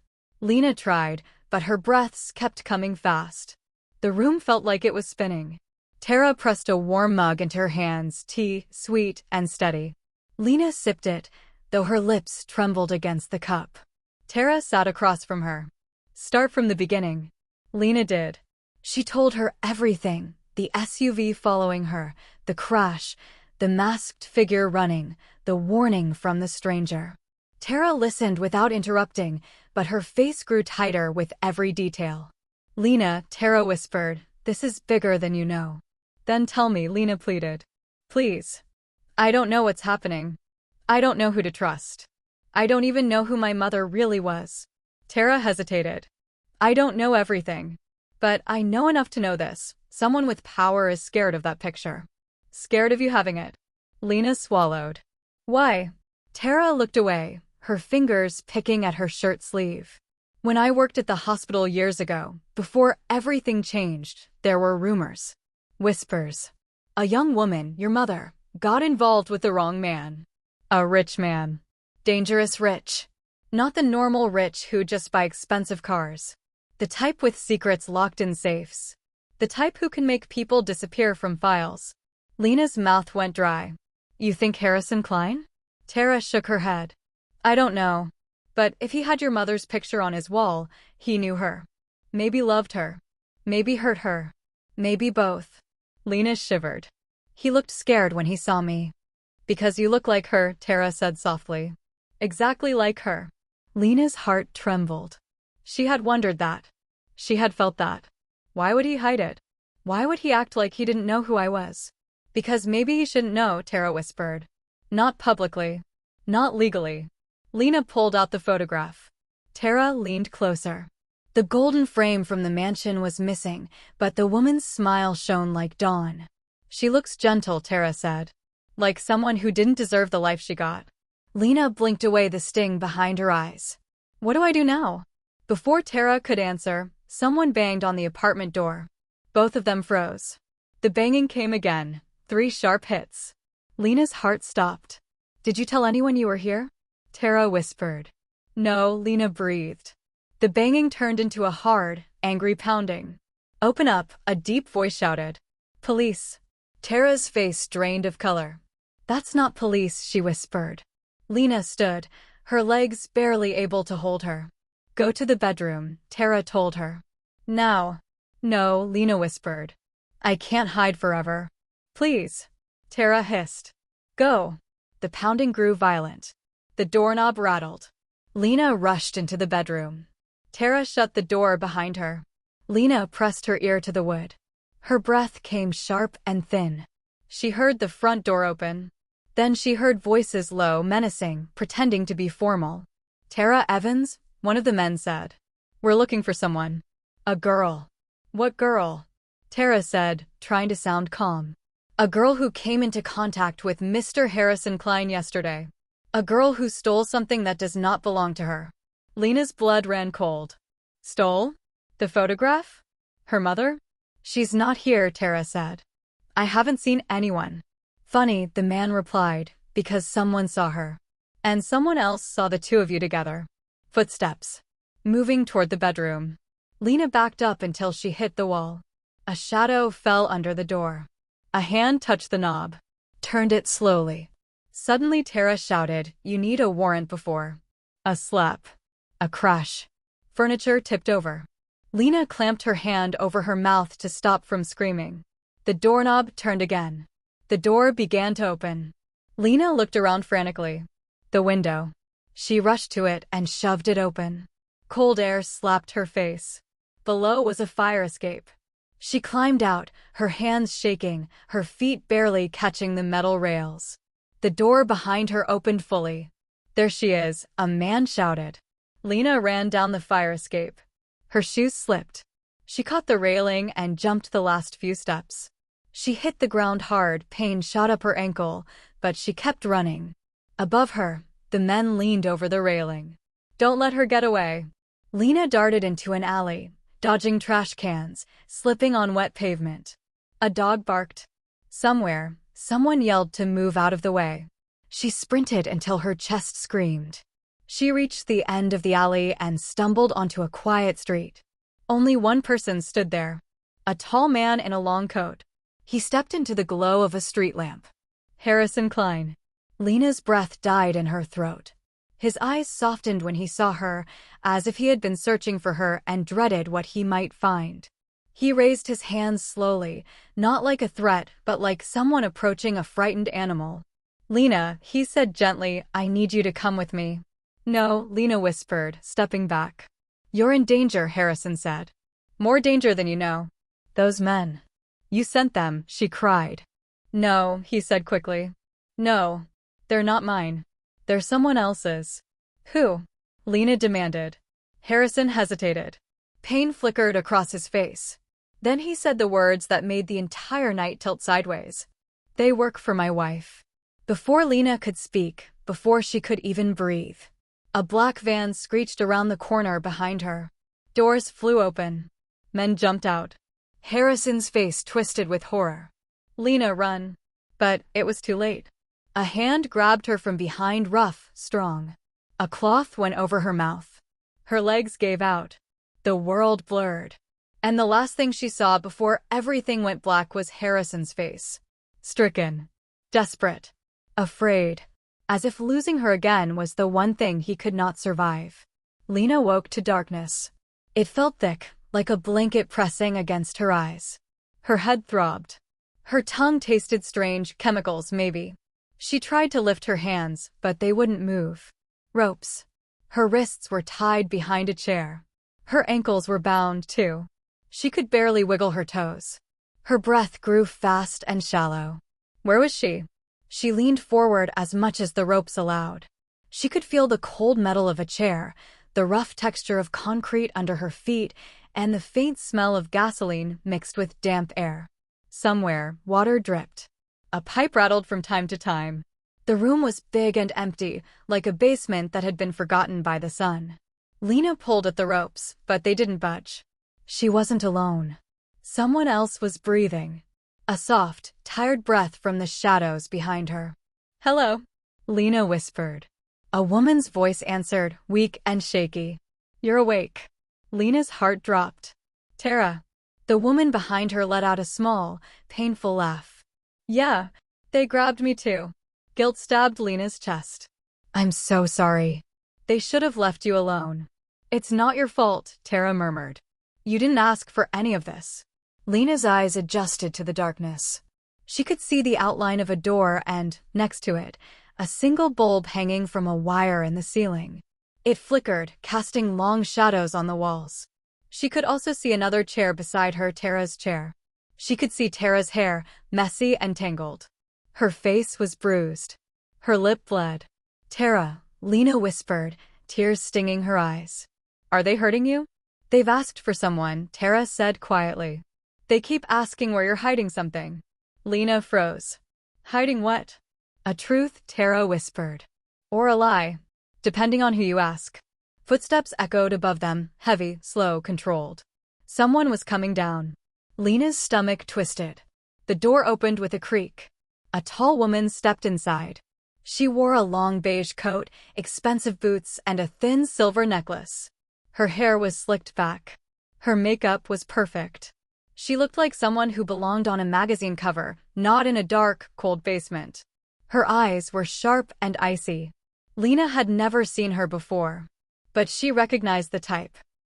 S1: Lena tried, but her breaths kept coming fast. The room felt like it was spinning. Tara pressed a warm mug into her hands, tea, sweet and steady. Lena sipped it, though her lips trembled against the cup. Tara sat across from her. "Start from the beginning." Lena did. She told her everything: the SUV following her, the crash, the masked figure running, the warning from the stranger. Tara listened without interrupting, but her face grew tighter with every detail. "Lena," Tara whispered, "this is bigger than you know." "Then tell me," Lena pleaded. "Please. I don't know what's happening. I don't know who to trust. I don't even know who my mother really was." Tara hesitated. "I don't know everything. But I know enough to know this: someone with power is scared of that picture. Scared of you having it." Lena swallowed. "Why?" Tara looked away, her fingers picking at her shirt sleeve. When I worked at the hospital years ago, before everything changed, there were rumors. Whispers. A young woman, your mother, got involved with the wrong man. A rich man. Dangerous rich. Not the normal rich who just buy expensive cars. The type with secrets locked in safes. The type who can make people disappear from files. Lena's mouth went dry. You think Harrison Klein? Tara shook her head. I don't know. But if he had your mother's picture on his wall, he knew her. Maybe loved her. Maybe hurt her. Maybe both. Lena shivered. He looked scared when he saw me. Because you look like her, Tara said softly. Exactly like her. Lena's heart trembled. She had wondered that. She had felt that. Why would he hide it? Why would he act like he didn't know who I was? Because maybe he shouldn't know, Tara whispered. Not publicly. Not legally. Lena pulled out the photograph. Tara leaned closer. The golden frame from the mansion was missing, but the woman's smile shone like dawn. She looks gentle, Tara said. Like someone who didn't deserve the life she got. Lena blinked away the sting behind her eyes. What do I do now? Before Tara could answer, someone banged on the apartment door. Both of them froze. The banging came again, 3 sharp hits. Lena's heart stopped. Did you tell anyone you were here? Tara whispered. No, Lena breathed. The banging turned into a hard, angry pounding. Open up, a deep voice shouted. Police. Tara's face drained of color. That's not police, she whispered. Lena stood, her legs barely able to hold her. Go to the bedroom, Tara told her. Now. No, Lena whispered. I can't hide forever. Please. Tara hissed. Go. The pounding grew violent. The doorknob rattled. Lena rushed into the bedroom. Tara shut the door behind her. Lena pressed her ear to the wood. Her breath came sharp and thin. She heard the front door open. Then she heard voices low, menacing, pretending to be formal. Tara Evans, one of the men said. We're looking for someone. A girl. What girl? Tara said, trying to sound calm. A girl who came into contact with Mr. Harrison Klein yesterday. A girl who stole something that does not belong to her. Lena's blood ran cold. Stole? The photograph? Her mother? She's not here, Tara said. I haven't seen anyone. Funny, the man replied, because someone saw her. And someone else saw the two of you together. Footsteps. Moving toward the bedroom. Lena backed up until she hit the wall. A shadow fell under the door. A hand touched the knob. Turned it slowly. Suddenly Tara shouted, you need a warrant before. A slap. A crash. Furniture tipped over. Lena clamped her hand over her mouth to stop from screaming. The doorknob turned again. The door began to open. Lena looked around frantically. The window. She rushed to it and shoved it open. Cold air slapped her face. Below was a fire escape. She climbed out, her hands shaking, her feet barely catching the metal rails. The door behind her opened fully. There she is, a man shouted. Lena ran down the fire escape. Her shoes slipped. She caught the railing and jumped the last few steps. She hit the ground hard, pain shot up her ankle, but she kept running. Above her, the men leaned over the railing. Don't let her get away. Lena darted into an alley, dodging trash cans, slipping on wet pavement. A dog barked. Somewhere, someone yelled to move out of the way. She sprinted until her chest screamed. She reached the end of the alley and stumbled onto a quiet street. Only one person stood there. A tall man in a long coat. He stepped into the glow of a street lamp. Harrison Klein. Lena's breath died in her throat. His eyes softened when he saw her, as if he had been searching for her and dreaded what he might find. He raised his hands slowly, not like a threat, but like someone approaching a frightened animal. Lena, he said gently, I need you to come with me. No, Lena whispered, stepping back. You're in danger, Harrison said. More danger than you know. Those men. You sent them, she cried. No, he said quickly. No. They're not mine. They're someone else's. Who? Lena demanded. Harrison hesitated. Pain flickered across his face. Then he said the words that made the entire night tilt sideways. They work for my wife. Before Lena could speak, before she could even breathe, A black van screeched around the corner behind her. Doors flew open. Men jumped out. Harrison's face twisted with horror. Lena, run. But it was too late. A hand grabbed her from behind, rough, strong. A cloth went over her mouth. Her legs gave out. The world blurred. And the last thing she saw before everything went black was Harrison's face. Stricken. Desperate. Afraid. As if losing her again was the one thing he could not survive. Lena woke to darkness. It felt thick, like a blanket pressing against her eyes. Her head throbbed. Her tongue tasted strange, chemicals maybe. She tried to lift her hands, but they wouldn't move. Ropes. Her wrists were tied behind a chair. Her ankles were bound, too. She could barely wiggle her toes. Her breath grew fast and shallow. Where was she? She leaned forward as much as the ropes allowed. She could feel the cold metal of a chair, the rough texture of concrete under her feet, and the faint smell of gasoline mixed with damp air. Somewhere, water dripped. A pipe rattled from time to time. The room was big and empty, like a basement that had been forgotten by the sun. Lena pulled at the ropes, but they didn't budge. She wasn't alone. Someone else was breathing. A soft, tired breath from the shadows behind her. "Hello," Lena whispered. A woman's voice answered, weak and shaky. "You're awake." Lena's heart dropped. "Tara." The woman behind her let out a small, painful laugh. "Yeah, they grabbed me too." Guilt stabbed Lena's chest. "I'm so sorry. They should have left you alone." "It's not your fault," Tara murmured. "You didn't ask for any of this." Lena's eyes adjusted to the darkness. She could see the outline of a door and, next to it, a single bulb hanging from a wire in the ceiling. It flickered, casting long shadows on the walls. She could also see another chair beside her, Tara's chair. She could see Tara's hair, messy and tangled. Her face was bruised. Her lip bled. "Tara," Lena whispered, tears stinging her eyes. "Are they hurting you?" "They've asked for someone," Tara said quietly. "They keep asking where you're hiding something." Lena froze. "Hiding what?" "A truth," Tara whispered. "Or a lie, depending on who you ask." Footsteps echoed above them, heavy, slow, controlled. Someone was coming down. Lena's stomach twisted. The door opened with a creak. A tall woman stepped inside. She wore a long beige coat, expensive boots, and a thin silver necklace. Her hair was slicked back. Her makeup was perfect. She looked like someone who belonged on a magazine cover, not in a dark, cold basement. Her eyes were sharp and icy. Lena had never seen her before. But she recognized the type.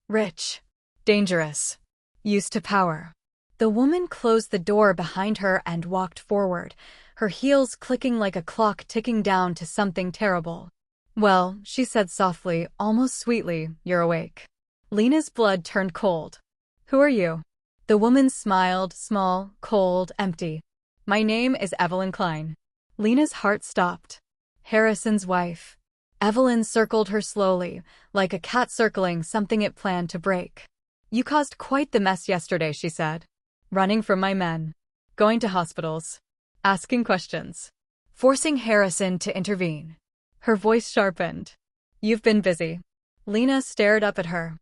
S1: Rich. Dangerous. Used to power. The woman closed the door behind her and walked forward, her heels clicking like a clock ticking down to something terrible. "Well," she said softly, almost sweetly, "you're awake." Lena's blood turned cold. "Who are you?" The woman smiled, small, cold, empty. "My name is Evelyn Klein." Lena's heart stopped. Harrison's wife. Evelyn circled her slowly, like a cat circling something it planned to break. "You caused quite the mess yesterday," she said. "Running from my men. Going to hospitals. Asking questions. Forcing Harrison to intervene." Her voice sharpened. "You've been busy." Lena stared up at her.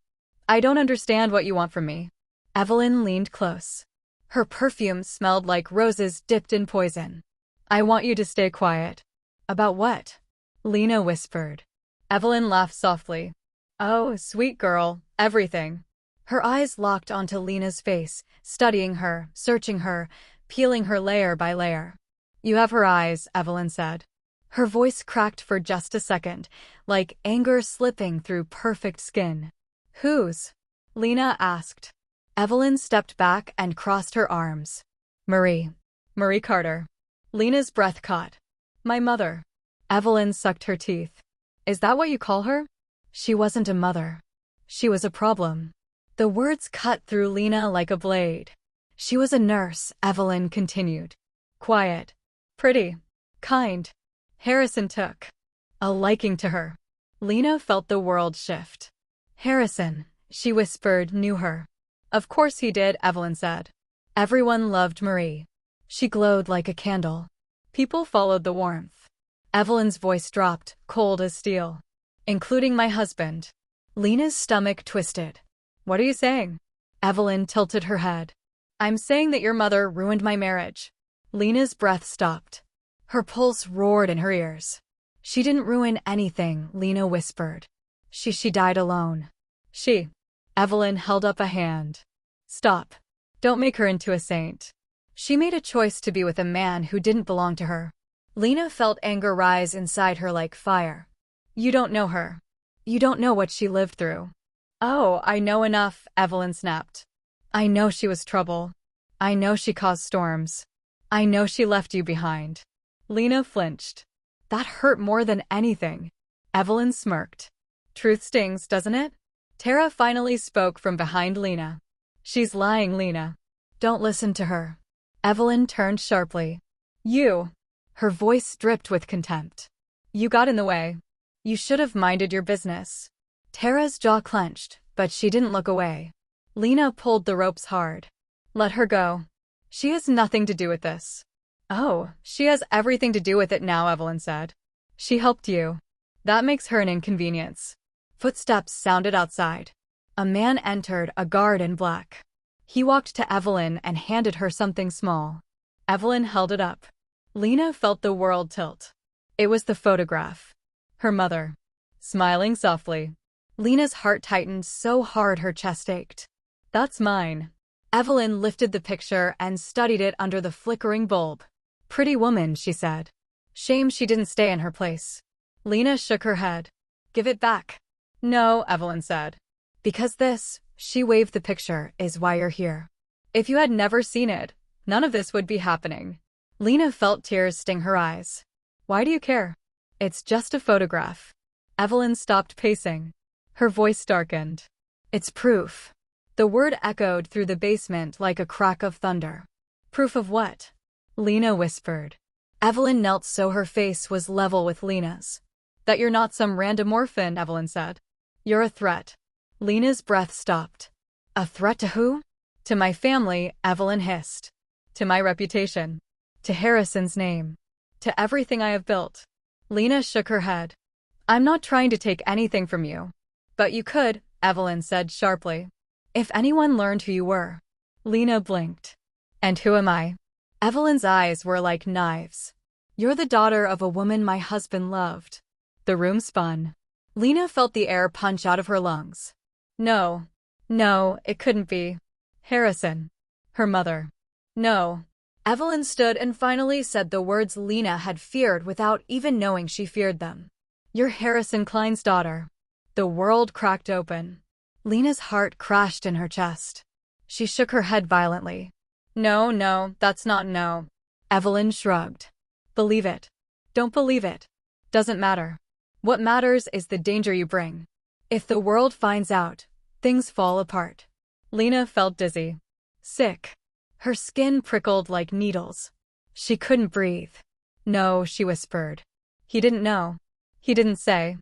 S1: "I don't understand what you want from me." Evelyn leaned close. Her perfume smelled like roses dipped in poison. "I want you to stay quiet." "About what?" Lena whispered. Evelyn laughed softly. "Oh, sweet girl, everything." Her eyes locked onto Lena's face, studying her, searching her, peeling her layer by layer. "You have her eyes," Evelyn said. Her voice cracked for just a second, like anger slipping through perfect skin. "Whose?" Lena asked. Evelyn stepped back and crossed her arms. "Marie. Marie Carter." Lena's breath caught. "My mother." Evelyn sucked her teeth. "Is that what you call her?" She wasn't a mother. She was a problem. The words cut through Lena like a blade. "She was a nurse," Evelyn continued. "Quiet. Pretty. Kind. Harrison took a liking to her." Lena felt the world shift. "Harrison," she whispered, "knew her." "Of course he did," Evelyn said. Everyone loved Marie. She glowed like a candle. People followed the warmth. Evelyn's voice dropped, cold as steel. including my husband. Lena's stomach twisted. What are you saying? Evelyn tilted her head. I'm saying that your mother ruined my marriage. Lena's breath stopped. Her pulse roared in her ears. She didn't ruin anything, Lena whispered. She died alone. Evelyn held up a hand. Stop. Don't make her into a saint. She made a choice to be with a man who didn't belong to her. Lena felt anger rise inside her like fire. You don't know her. You don't know what she lived through. Oh, I know enough, Evelyn snapped. I know she was trouble. I know she caused storms. I know she left you behind. Lena flinched. That hurt more than anything. Evelyn smirked. Truth stings, doesn't it? Tara finally spoke from behind Lena. She's lying, Lena. Don't listen to her. Evelyn turned sharply. You. Her voice dripped with contempt. You got in the way. You should have minded your business. Tara's jaw clenched, but she didn't look away. Lena pulled the ropes hard. Let her go. She has nothing to do with this. Oh, she has everything to do with it now, Evelyn said. She helped you. That makes her an inconvenience. Footsteps sounded outside. A man entered, a guard in black. He walked to Evelyn and handed her something small. Evelyn held it up. Lena felt the world tilt. It was the photograph. Her mother. Smiling softly. Lena's heart tightened so hard her chest ached. That's mine. Evelyn lifted the picture and studied it under the flickering bulb. Pretty woman, she said. Shame she didn't stay in her place. Lena shook her head. Give it back. No, Evelyn said. Because this, she waved the picture, is why you're here. If you had never seen it, none of this would be happening. Lena felt tears sting her eyes. Why do you care? It's just a photograph. Evelyn stopped pacing. Her voice darkened. It's proof. The word echoed through the basement like a crack of thunder. Proof of what? Lena whispered. Evelyn knelt so her face was level with Lena's. That you're not some random orphan, Evelyn said. You're a threat. Lena's breath stopped. A threat to who? To my family, Evelyn hissed. To my reputation. To Harrison's name. To everything I have built. Lena shook her head. I'm not trying to take anything from you. But you could, Evelyn said sharply. If anyone learned who you were. Lena blinked. And who am I? Evelyn's eyes were like knives. You're the daughter of a woman my husband loved. The room spun. Lena felt the air punch out of her lungs. No, it couldn't be. Harrison. Her mother. No. Evelyn stood and finally said the words Lena had feared without even knowing she feared them. You're Harrison Klein's daughter. The world cracked open. Lena's heart crashed in her chest. She shook her head violently. No, that's not no. Evelyn shrugged. Believe it. Don't believe it. Doesn't matter. What matters is the danger you bring. If the world finds out, things fall apart. Lena felt dizzy. Sick. Her skin prickled like needles. She couldn't breathe. No, she whispered. He didn't know. He didn't say.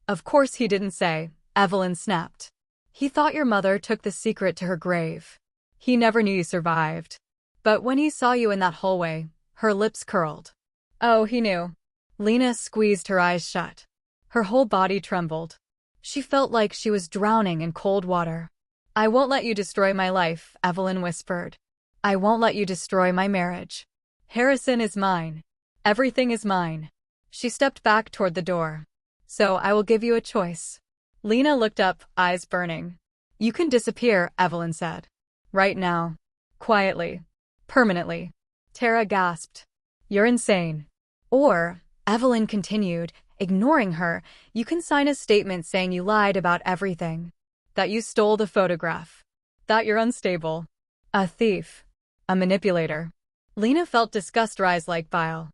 S1: Of course he didn't say, Evelyn snapped. He thought your mother took the secret to her grave. He never knew you survived. But when he saw you in that hallway, her lips curled. Oh, he knew. Lena squeezed her eyes shut. Her whole body trembled. She felt like she was drowning in cold water. I won't let you destroy my life, Evelyn whispered. I won't let you destroy my marriage. Harrison is mine. Everything is mine. She stepped back toward the door. So I will give you a choice. Lena looked up, eyes burning. You can disappear, Evelyn said. Right now. Quietly. Permanently. Tara gasped. You're insane. Or, Evelyn continued, ignoring her, you can sign a statement saying you lied about everything. That you stole the photograph. That you're unstable. A thief. A manipulator. Lena felt disgust rise like bile.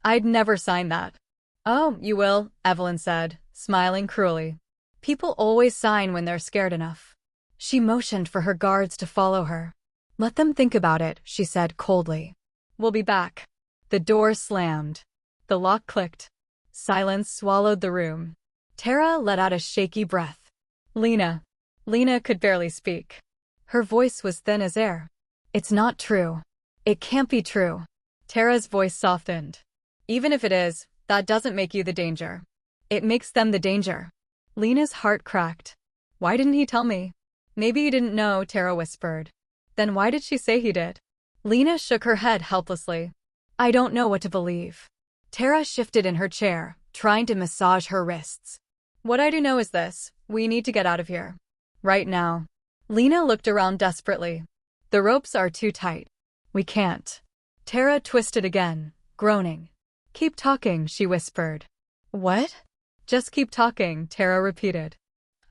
S1: I'd never sign that. Oh, you will, Evelyn said, smiling cruelly. People always sign when they're scared enough. She motioned for her guards to follow her. Let them think about it, she said coldly. We'll be back. The door slammed. The lock clicked. Silence swallowed the room. Tara let out a shaky breath. Lena. Lena could barely speak. Her voice was thin as air. It's not true. It can't be true. Tara's voice softened. Even if it is, that doesn't make you the danger. It makes them the danger. Lena's heart cracked. Why didn't he tell me? Maybe he didn't know, Tara whispered. Then why did she say he did? Lena shook her head helplessly. I don't know what to believe. Tara shifted in her chair, trying to massage her wrists. What I do know is this: we need to get out of here. Right now. Lena looked around desperately. The ropes are too tight. We can't. Tara twisted again, groaning. Keep talking, she whispered. What? Just keep talking, Tara repeated.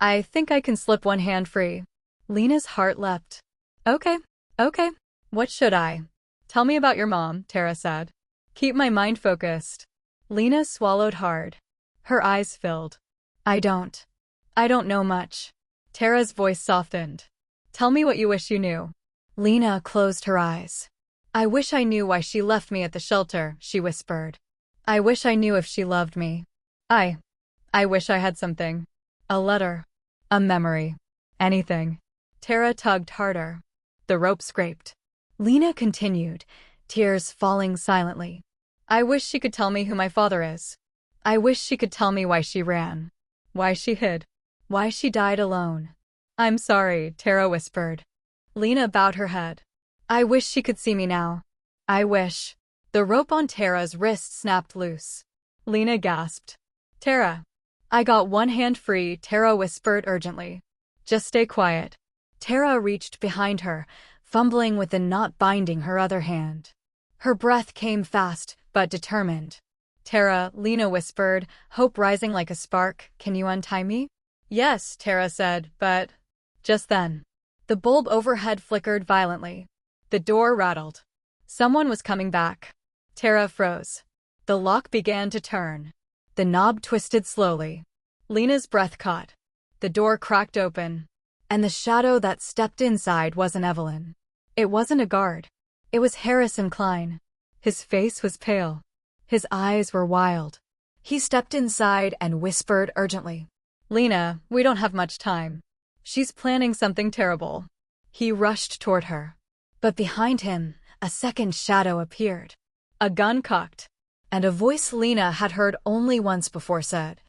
S1: I think I can slip one hand free. Lena's heart leapt. Okay. What should I? Tell me about your mom, Tara said. Keep my mind focused. Lena swallowed hard. Her eyes filled. I don't know much. Tara's voice softened. Tell me what you wish you knew. Lena closed her eyes. I wish I knew why she left me at the shelter, she whispered. I wish I knew if she loved me. I wish I had something. A letter. A memory. Anything. Tara tugged harder. The rope scraped. Lena continued, tears falling silently. I wish she could tell me who my father is. I wish she could tell me why she ran. Why she hid. Why she died alone. I'm sorry, Tara whispered. Lena bowed her head. I wish she could see me now. I wish. The rope on Tara's wrist snapped loose. Lena gasped. Tara. I got one hand free, Tara whispered urgently. Just stay quiet. Tara reached behind her, fumbling with the knot binding her other hand. Her breath came fast, but determined. Tara, Lena whispered, hope rising like a spark, can you untie me? Yes, Tara said, but... Just then. The bulb overhead flickered violently. The door rattled. Someone was coming back. Tara froze. The lock began to turn. The knob twisted slowly. Lena's breath caught. The door cracked open. And the shadow that stepped inside wasn't Evelyn. It wasn't a guard. It was Harrison Klein. His face was pale. His eyes were wild. He stepped inside and whispered urgently. Lena, we don't have much time. She's planning something terrible. He rushed toward her. But behind him, a second shadow appeared. A gun cocked. And a voice Lena had heard only once before said,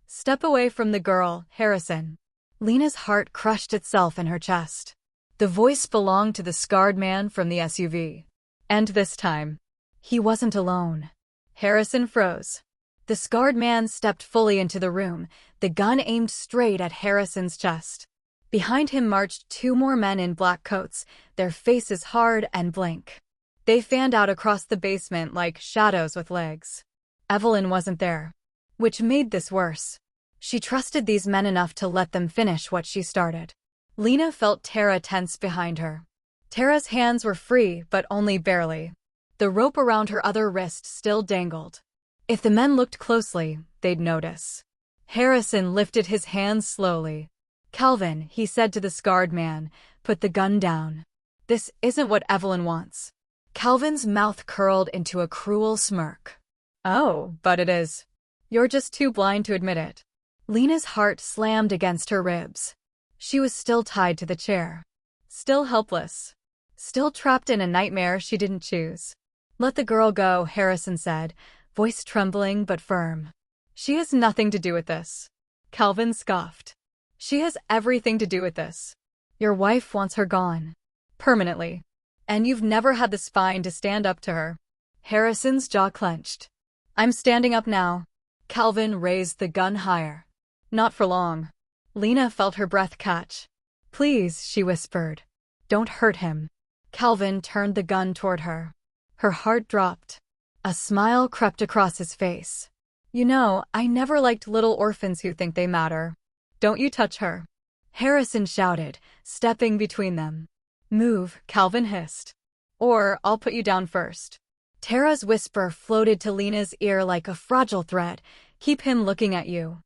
S1: Step away from the girl, Harrison. Lena's heart crushed itself in her chest. The voice belonged to the scarred man from the SUV. And this time, he wasn't alone. Harrison froze. The scarred man stepped fully into the room, the gun aimed straight at Harrison's chest. Behind him marched two more men in black coats, their faces hard and blank. They fanned out across the basement like shadows with legs. Evelyn wasn't there, which made this worse. She trusted these men enough to let them finish what she started. Lena felt Tara tense behind her. Tara's hands were free, but only barely. The rope around her other wrist still dangled. If the men looked closely, they'd notice. Harrison lifted his hands slowly. Calvin, he said to the scarred man, put the gun down. This isn't what Evelyn wants. Calvin's mouth curled into a cruel smirk. Oh, but it is. You're just too blind to admit it. Lena's heart slammed against her ribs. She was still tied to the chair. Still helpless. Still trapped in a nightmare she didn't choose. Let the girl go, Harrison said, voice trembling but firm. She has nothing to do with this. Calvin scoffed. She has everything to do with this. Your wife wants her gone. Permanently. And you've never had the spine to stand up to her. Harrison's jaw clenched. I'm standing up now. Calvin raised the gun higher. Not for long. Lena felt her breath catch. Please, she whispered. Don't hurt him. Calvin turned the gun toward her. Her heart dropped. A smile crept across his face. You know, I never liked little orphans who think they matter. Don't you touch her. Harrison shouted, stepping between them. Move, Calvin hissed. Or I'll put you down first. Tara's whisper floated to Lena's ear like a fragile thread. Keep him looking at you.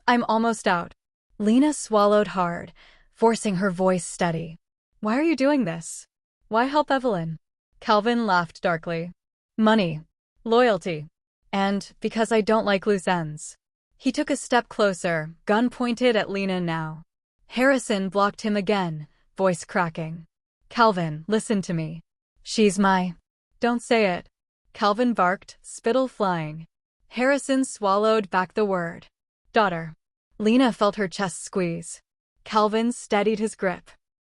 S1: I'm almost out. Lena swallowed hard, forcing her voice steady. Why are you doing this? Why help Evelyn? Calvin laughed darkly. Money. Loyalty. And because I don't like loose ends. He took a step closer, gun pointed at Lena now. Harrison blocked him again, voice cracking. Calvin, listen to me. She's my... Don't say it. Calvin barked, spittle flying. Harrison swallowed back the word. Daughter. Lena felt her chest squeeze. Calvin steadied his grip.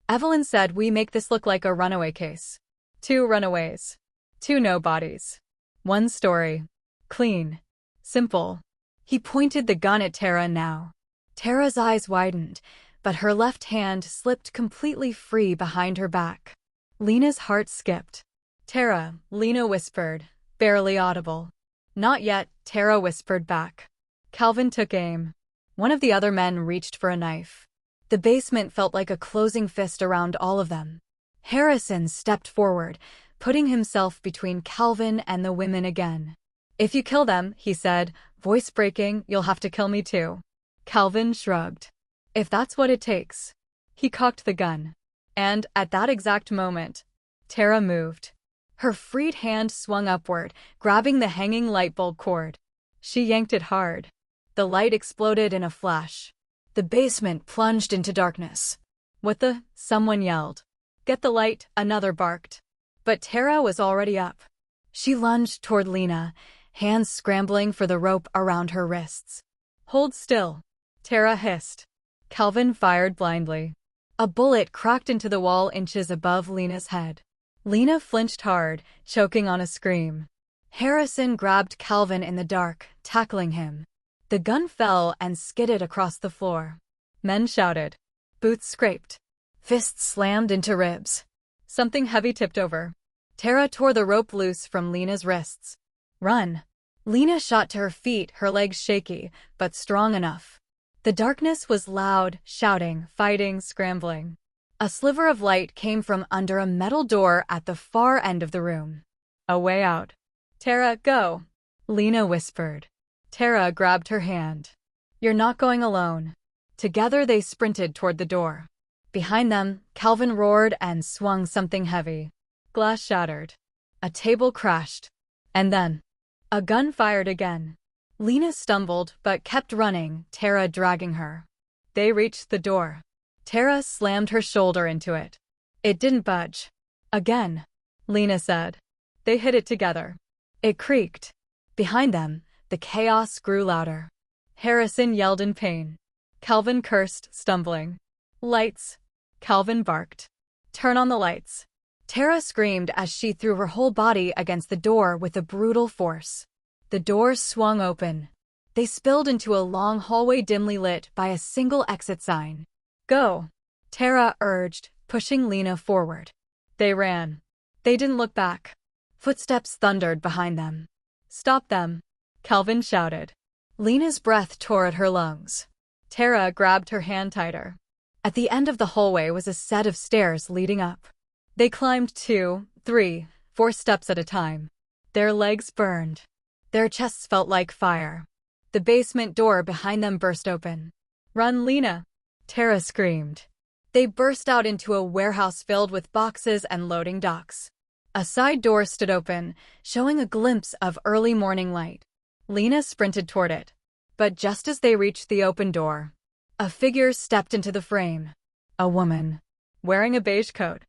S1: Evelyn said we make this look like a runaway case. 2 runaways. 2 no bodies. 1 story. Clean. Simple. He pointed the gun at Tara now. Tara's eyes widened, but her left hand slipped completely free behind her back. Lena's heart skipped. Tara, Lena whispered, barely audible. Not yet, Tara whispered back. Calvin took aim. One of the other men reached for a knife. The basement felt like a closing fist around all of them. Harrison stepped forward, putting himself between Calvin and the women again. If you kill them, he said, voice breaking, you'll have to kill me too. Calvin shrugged. If that's what it takes. He cocked the gun. And, at that exact moment, Tara moved. Her freed hand swung upward, grabbing the hanging light bulb cord. She yanked it hard. The light exploded in a flash. The basement plunged into darkness. What the? Someone yelled. Get the light, another barked. But Tara was already up. She lunged toward Lena, hands scrambling for the rope around her wrists. Hold still, Tara hissed. Calvin fired blindly. A bullet cracked into the wall inches above Lena's head. Lena flinched hard, choking on a scream. Harrison grabbed Calvin in the dark, tackling him. The gun fell and skidded across the floor. Men shouted. Boots scraped. Fists slammed into ribs. Something heavy tipped over. Tara tore the rope loose from Lena's wrists. Run. Lena shot to her feet, her legs shaky, but strong enough. The darkness was loud, shouting, fighting, scrambling. A sliver of light came from under a metal door at the far end of the room. A way out. Tara, go. Lena whispered. Tara grabbed her hand. You're not going alone. Together they sprinted toward the door. Behind them, Calvin roared and swung something heavy. Glass shattered. A table crashed. And then, a gun fired again. Lena stumbled but kept running, Tara dragging her. They reached the door. Tara slammed her shoulder into it. It didn't budge. Again, Lena said. They hit it together. It creaked. Behind them, the chaos grew louder. Harrison yelled in pain. Calvin cursed, stumbling. Lights. Calvin barked. Turn on the lights. Tara screamed as she threw her whole body against the door with a brutal force. The door swung open. They spilled into a long hallway dimly lit by a single exit sign. Go, Tara urged, pushing Lena forward. They ran. They didn't look back. Footsteps thundered behind them. Stop them, Calvin shouted. Lena's breath tore at her lungs. Tara grabbed her hand tighter. At the end of the hallway was a set of stairs leading up. They climbed 2, 3, 4 steps at a time. Their legs burned. Their chests felt like fire. The basement door behind them burst open. Run, Lena! Tara screamed. They burst out into a warehouse filled with boxes and loading docks. A side door stood open, showing a glimpse of early morning light. Lena sprinted toward it. But just as they reached the open door, a figure stepped into the frame. A woman, wearing a beige coat,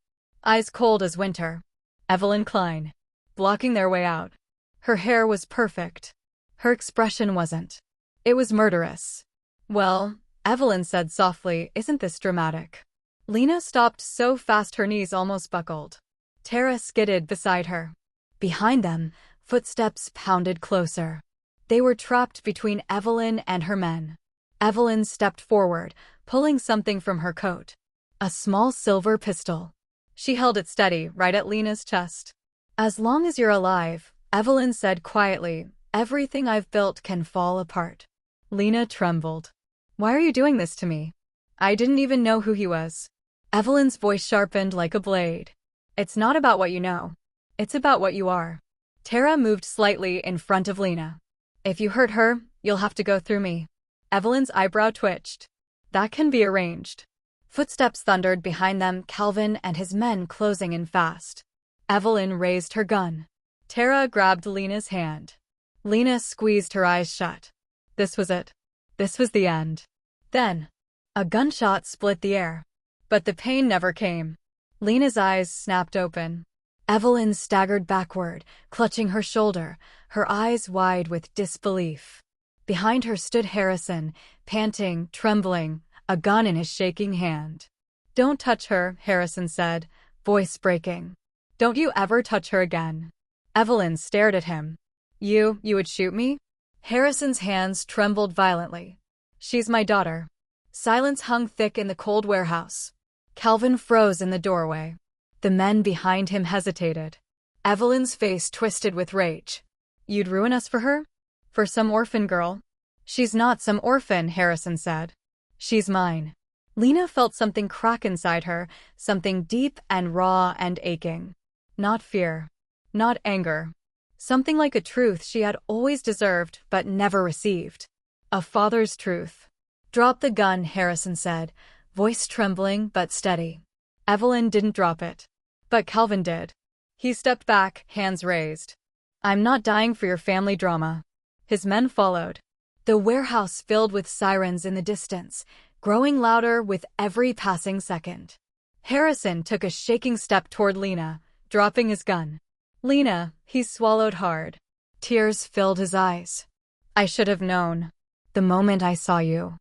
S1: eyes cold as winter. Evelyn Klein, blocking their way out. Her hair was perfect. Her expression wasn't. It was murderous. Well, Evelyn said softly, isn't this dramatic? Lena stopped so fast her knees almost buckled. Tara skidded beside her. Behind them, footsteps pounded closer. They were trapped between Evelyn and her men. Evelyn stepped forward, pulling something from her coat. A small silver pistol. She held it steady, right at Lena's chest. As long as you're alive, Evelyn said quietly, everything I've built can fall apart. Lena trembled. Why are you doing this to me? I didn't even know who he was. Evelyn's voice sharpened like a blade. It's not about what you know. It's about what you are. Tara moved slightly in front of Lena. If you hurt her, you'll have to go through me. Evelyn's eyebrow twitched. That can be arranged. Footsteps thundered behind them, Calvin and his men closing in fast. Evelyn raised her gun. Tara grabbed Lena's hand. Lena squeezed her eyes shut. This was it. This was the end. Then, a gunshot split the air. But the pain never came. Lena's eyes snapped open. Evelyn staggered backward, clutching her shoulder, her eyes wide with disbelief. Behind her stood Harrison, panting, trembling, a gun in his shaking hand. "Don't touch her," Harrison said, voice breaking. "Don't you ever touch her again." Evelyn stared at him. You would shoot me?" Harrison's hands trembled violently. "She's my daughter." Silence hung thick in the cold warehouse. Calvin froze in the doorway. The men behind him hesitated. Evelyn's face twisted with rage. "You'd ruin us for her? For some orphan girl?" "She's not some orphan," Harrison said. "She's mine." Lena felt something crack inside her, something deep and raw and aching. Not fear. Not anger. Something like a truth she had always deserved but never received. A father's truth. "Drop the gun," Harrison said, voice trembling but steady. Evelyn didn't drop it. But Calvin did. He stepped back, hands raised. "I'm not dying for your family drama." His men followed. The warehouse filled with sirens in the distance, growing louder with every passing second. Harrison took a shaking step toward Lena, dropping his gun. "Lena," he swallowed hard. Tears filled his eyes. "I should have known. The moment I saw you.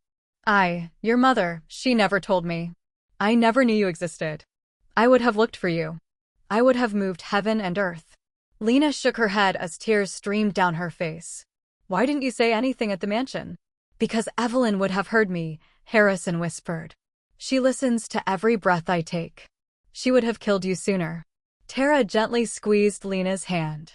S1: Your mother, she never told me. I never knew you existed. I would have looked for you. I would have moved heaven and earth." Lena shook her head as tears streamed down her face. "Why didn't you say anything at the mansion?" "Because Evelyn would have heard me," Harrison whispered. "She listens to every breath I take. She would have killed you sooner." Tara gently squeezed Lena's hand.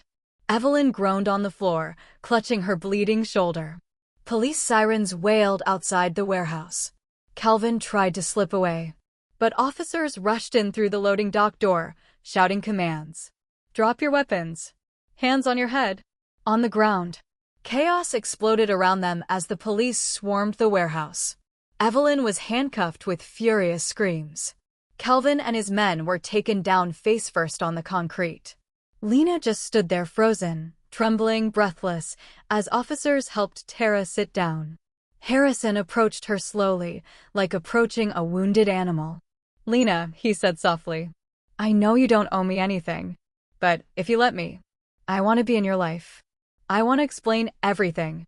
S1: Evelyn groaned on the floor, clutching her bleeding shoulder. Police sirens wailed outside the warehouse. Calvin tried to slip away. But officers rushed in through the loading dock door, shouting commands. "Drop your weapons. Hands on your head." On the ground. Chaos exploded around them as the police swarmed the warehouse. Evelyn was handcuffed with furious screams. Calvin and his men were taken down face-first on the concrete. Lena just stood there frozen, trembling, breathless, as officers helped Tara sit down. Harrison approached her slowly, like approaching a wounded animal. "Lena," he said softly, "I know you don't owe me anything. But if you let me, I want to be in your life. I want to explain everything.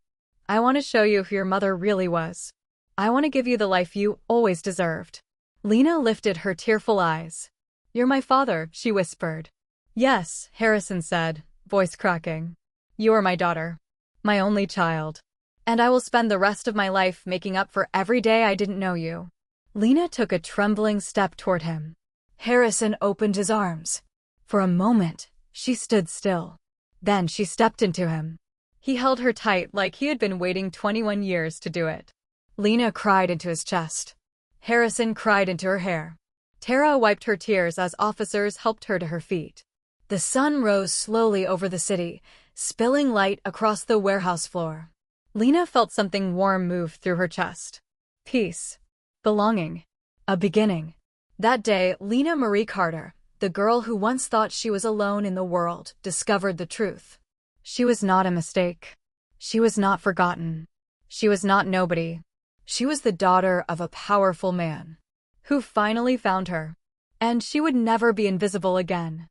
S1: I want to show you who your mother really was. I want to give you the life you always deserved." Lena lifted her tearful eyes. "You're my father," she whispered. "Yes," Harrison said, voice cracking. "You are my daughter. My only child. And I will spend the rest of my life making up for every day I didn't know you." Lena took a trembling step toward him. Harrison opened his arms. For a moment, she stood still. Then she stepped into him. He held her tight like he had been waiting 21 years to do it. Lena cried into his chest. Harrison cried into her hair. Tara wiped her tears as officers helped her to her feet. The sun rose slowly over the city, spilling light across the warehouse floor. Lena felt something warm move through her chest. Peace. Belonging. A beginning. That day, Lena Marie Carter, the girl who once thought she was alone in the world, discovered the truth. She was not a mistake. She was not forgotten. She was not nobody. She was the daughter of a powerful man who finally found her. And she would never be invisible again.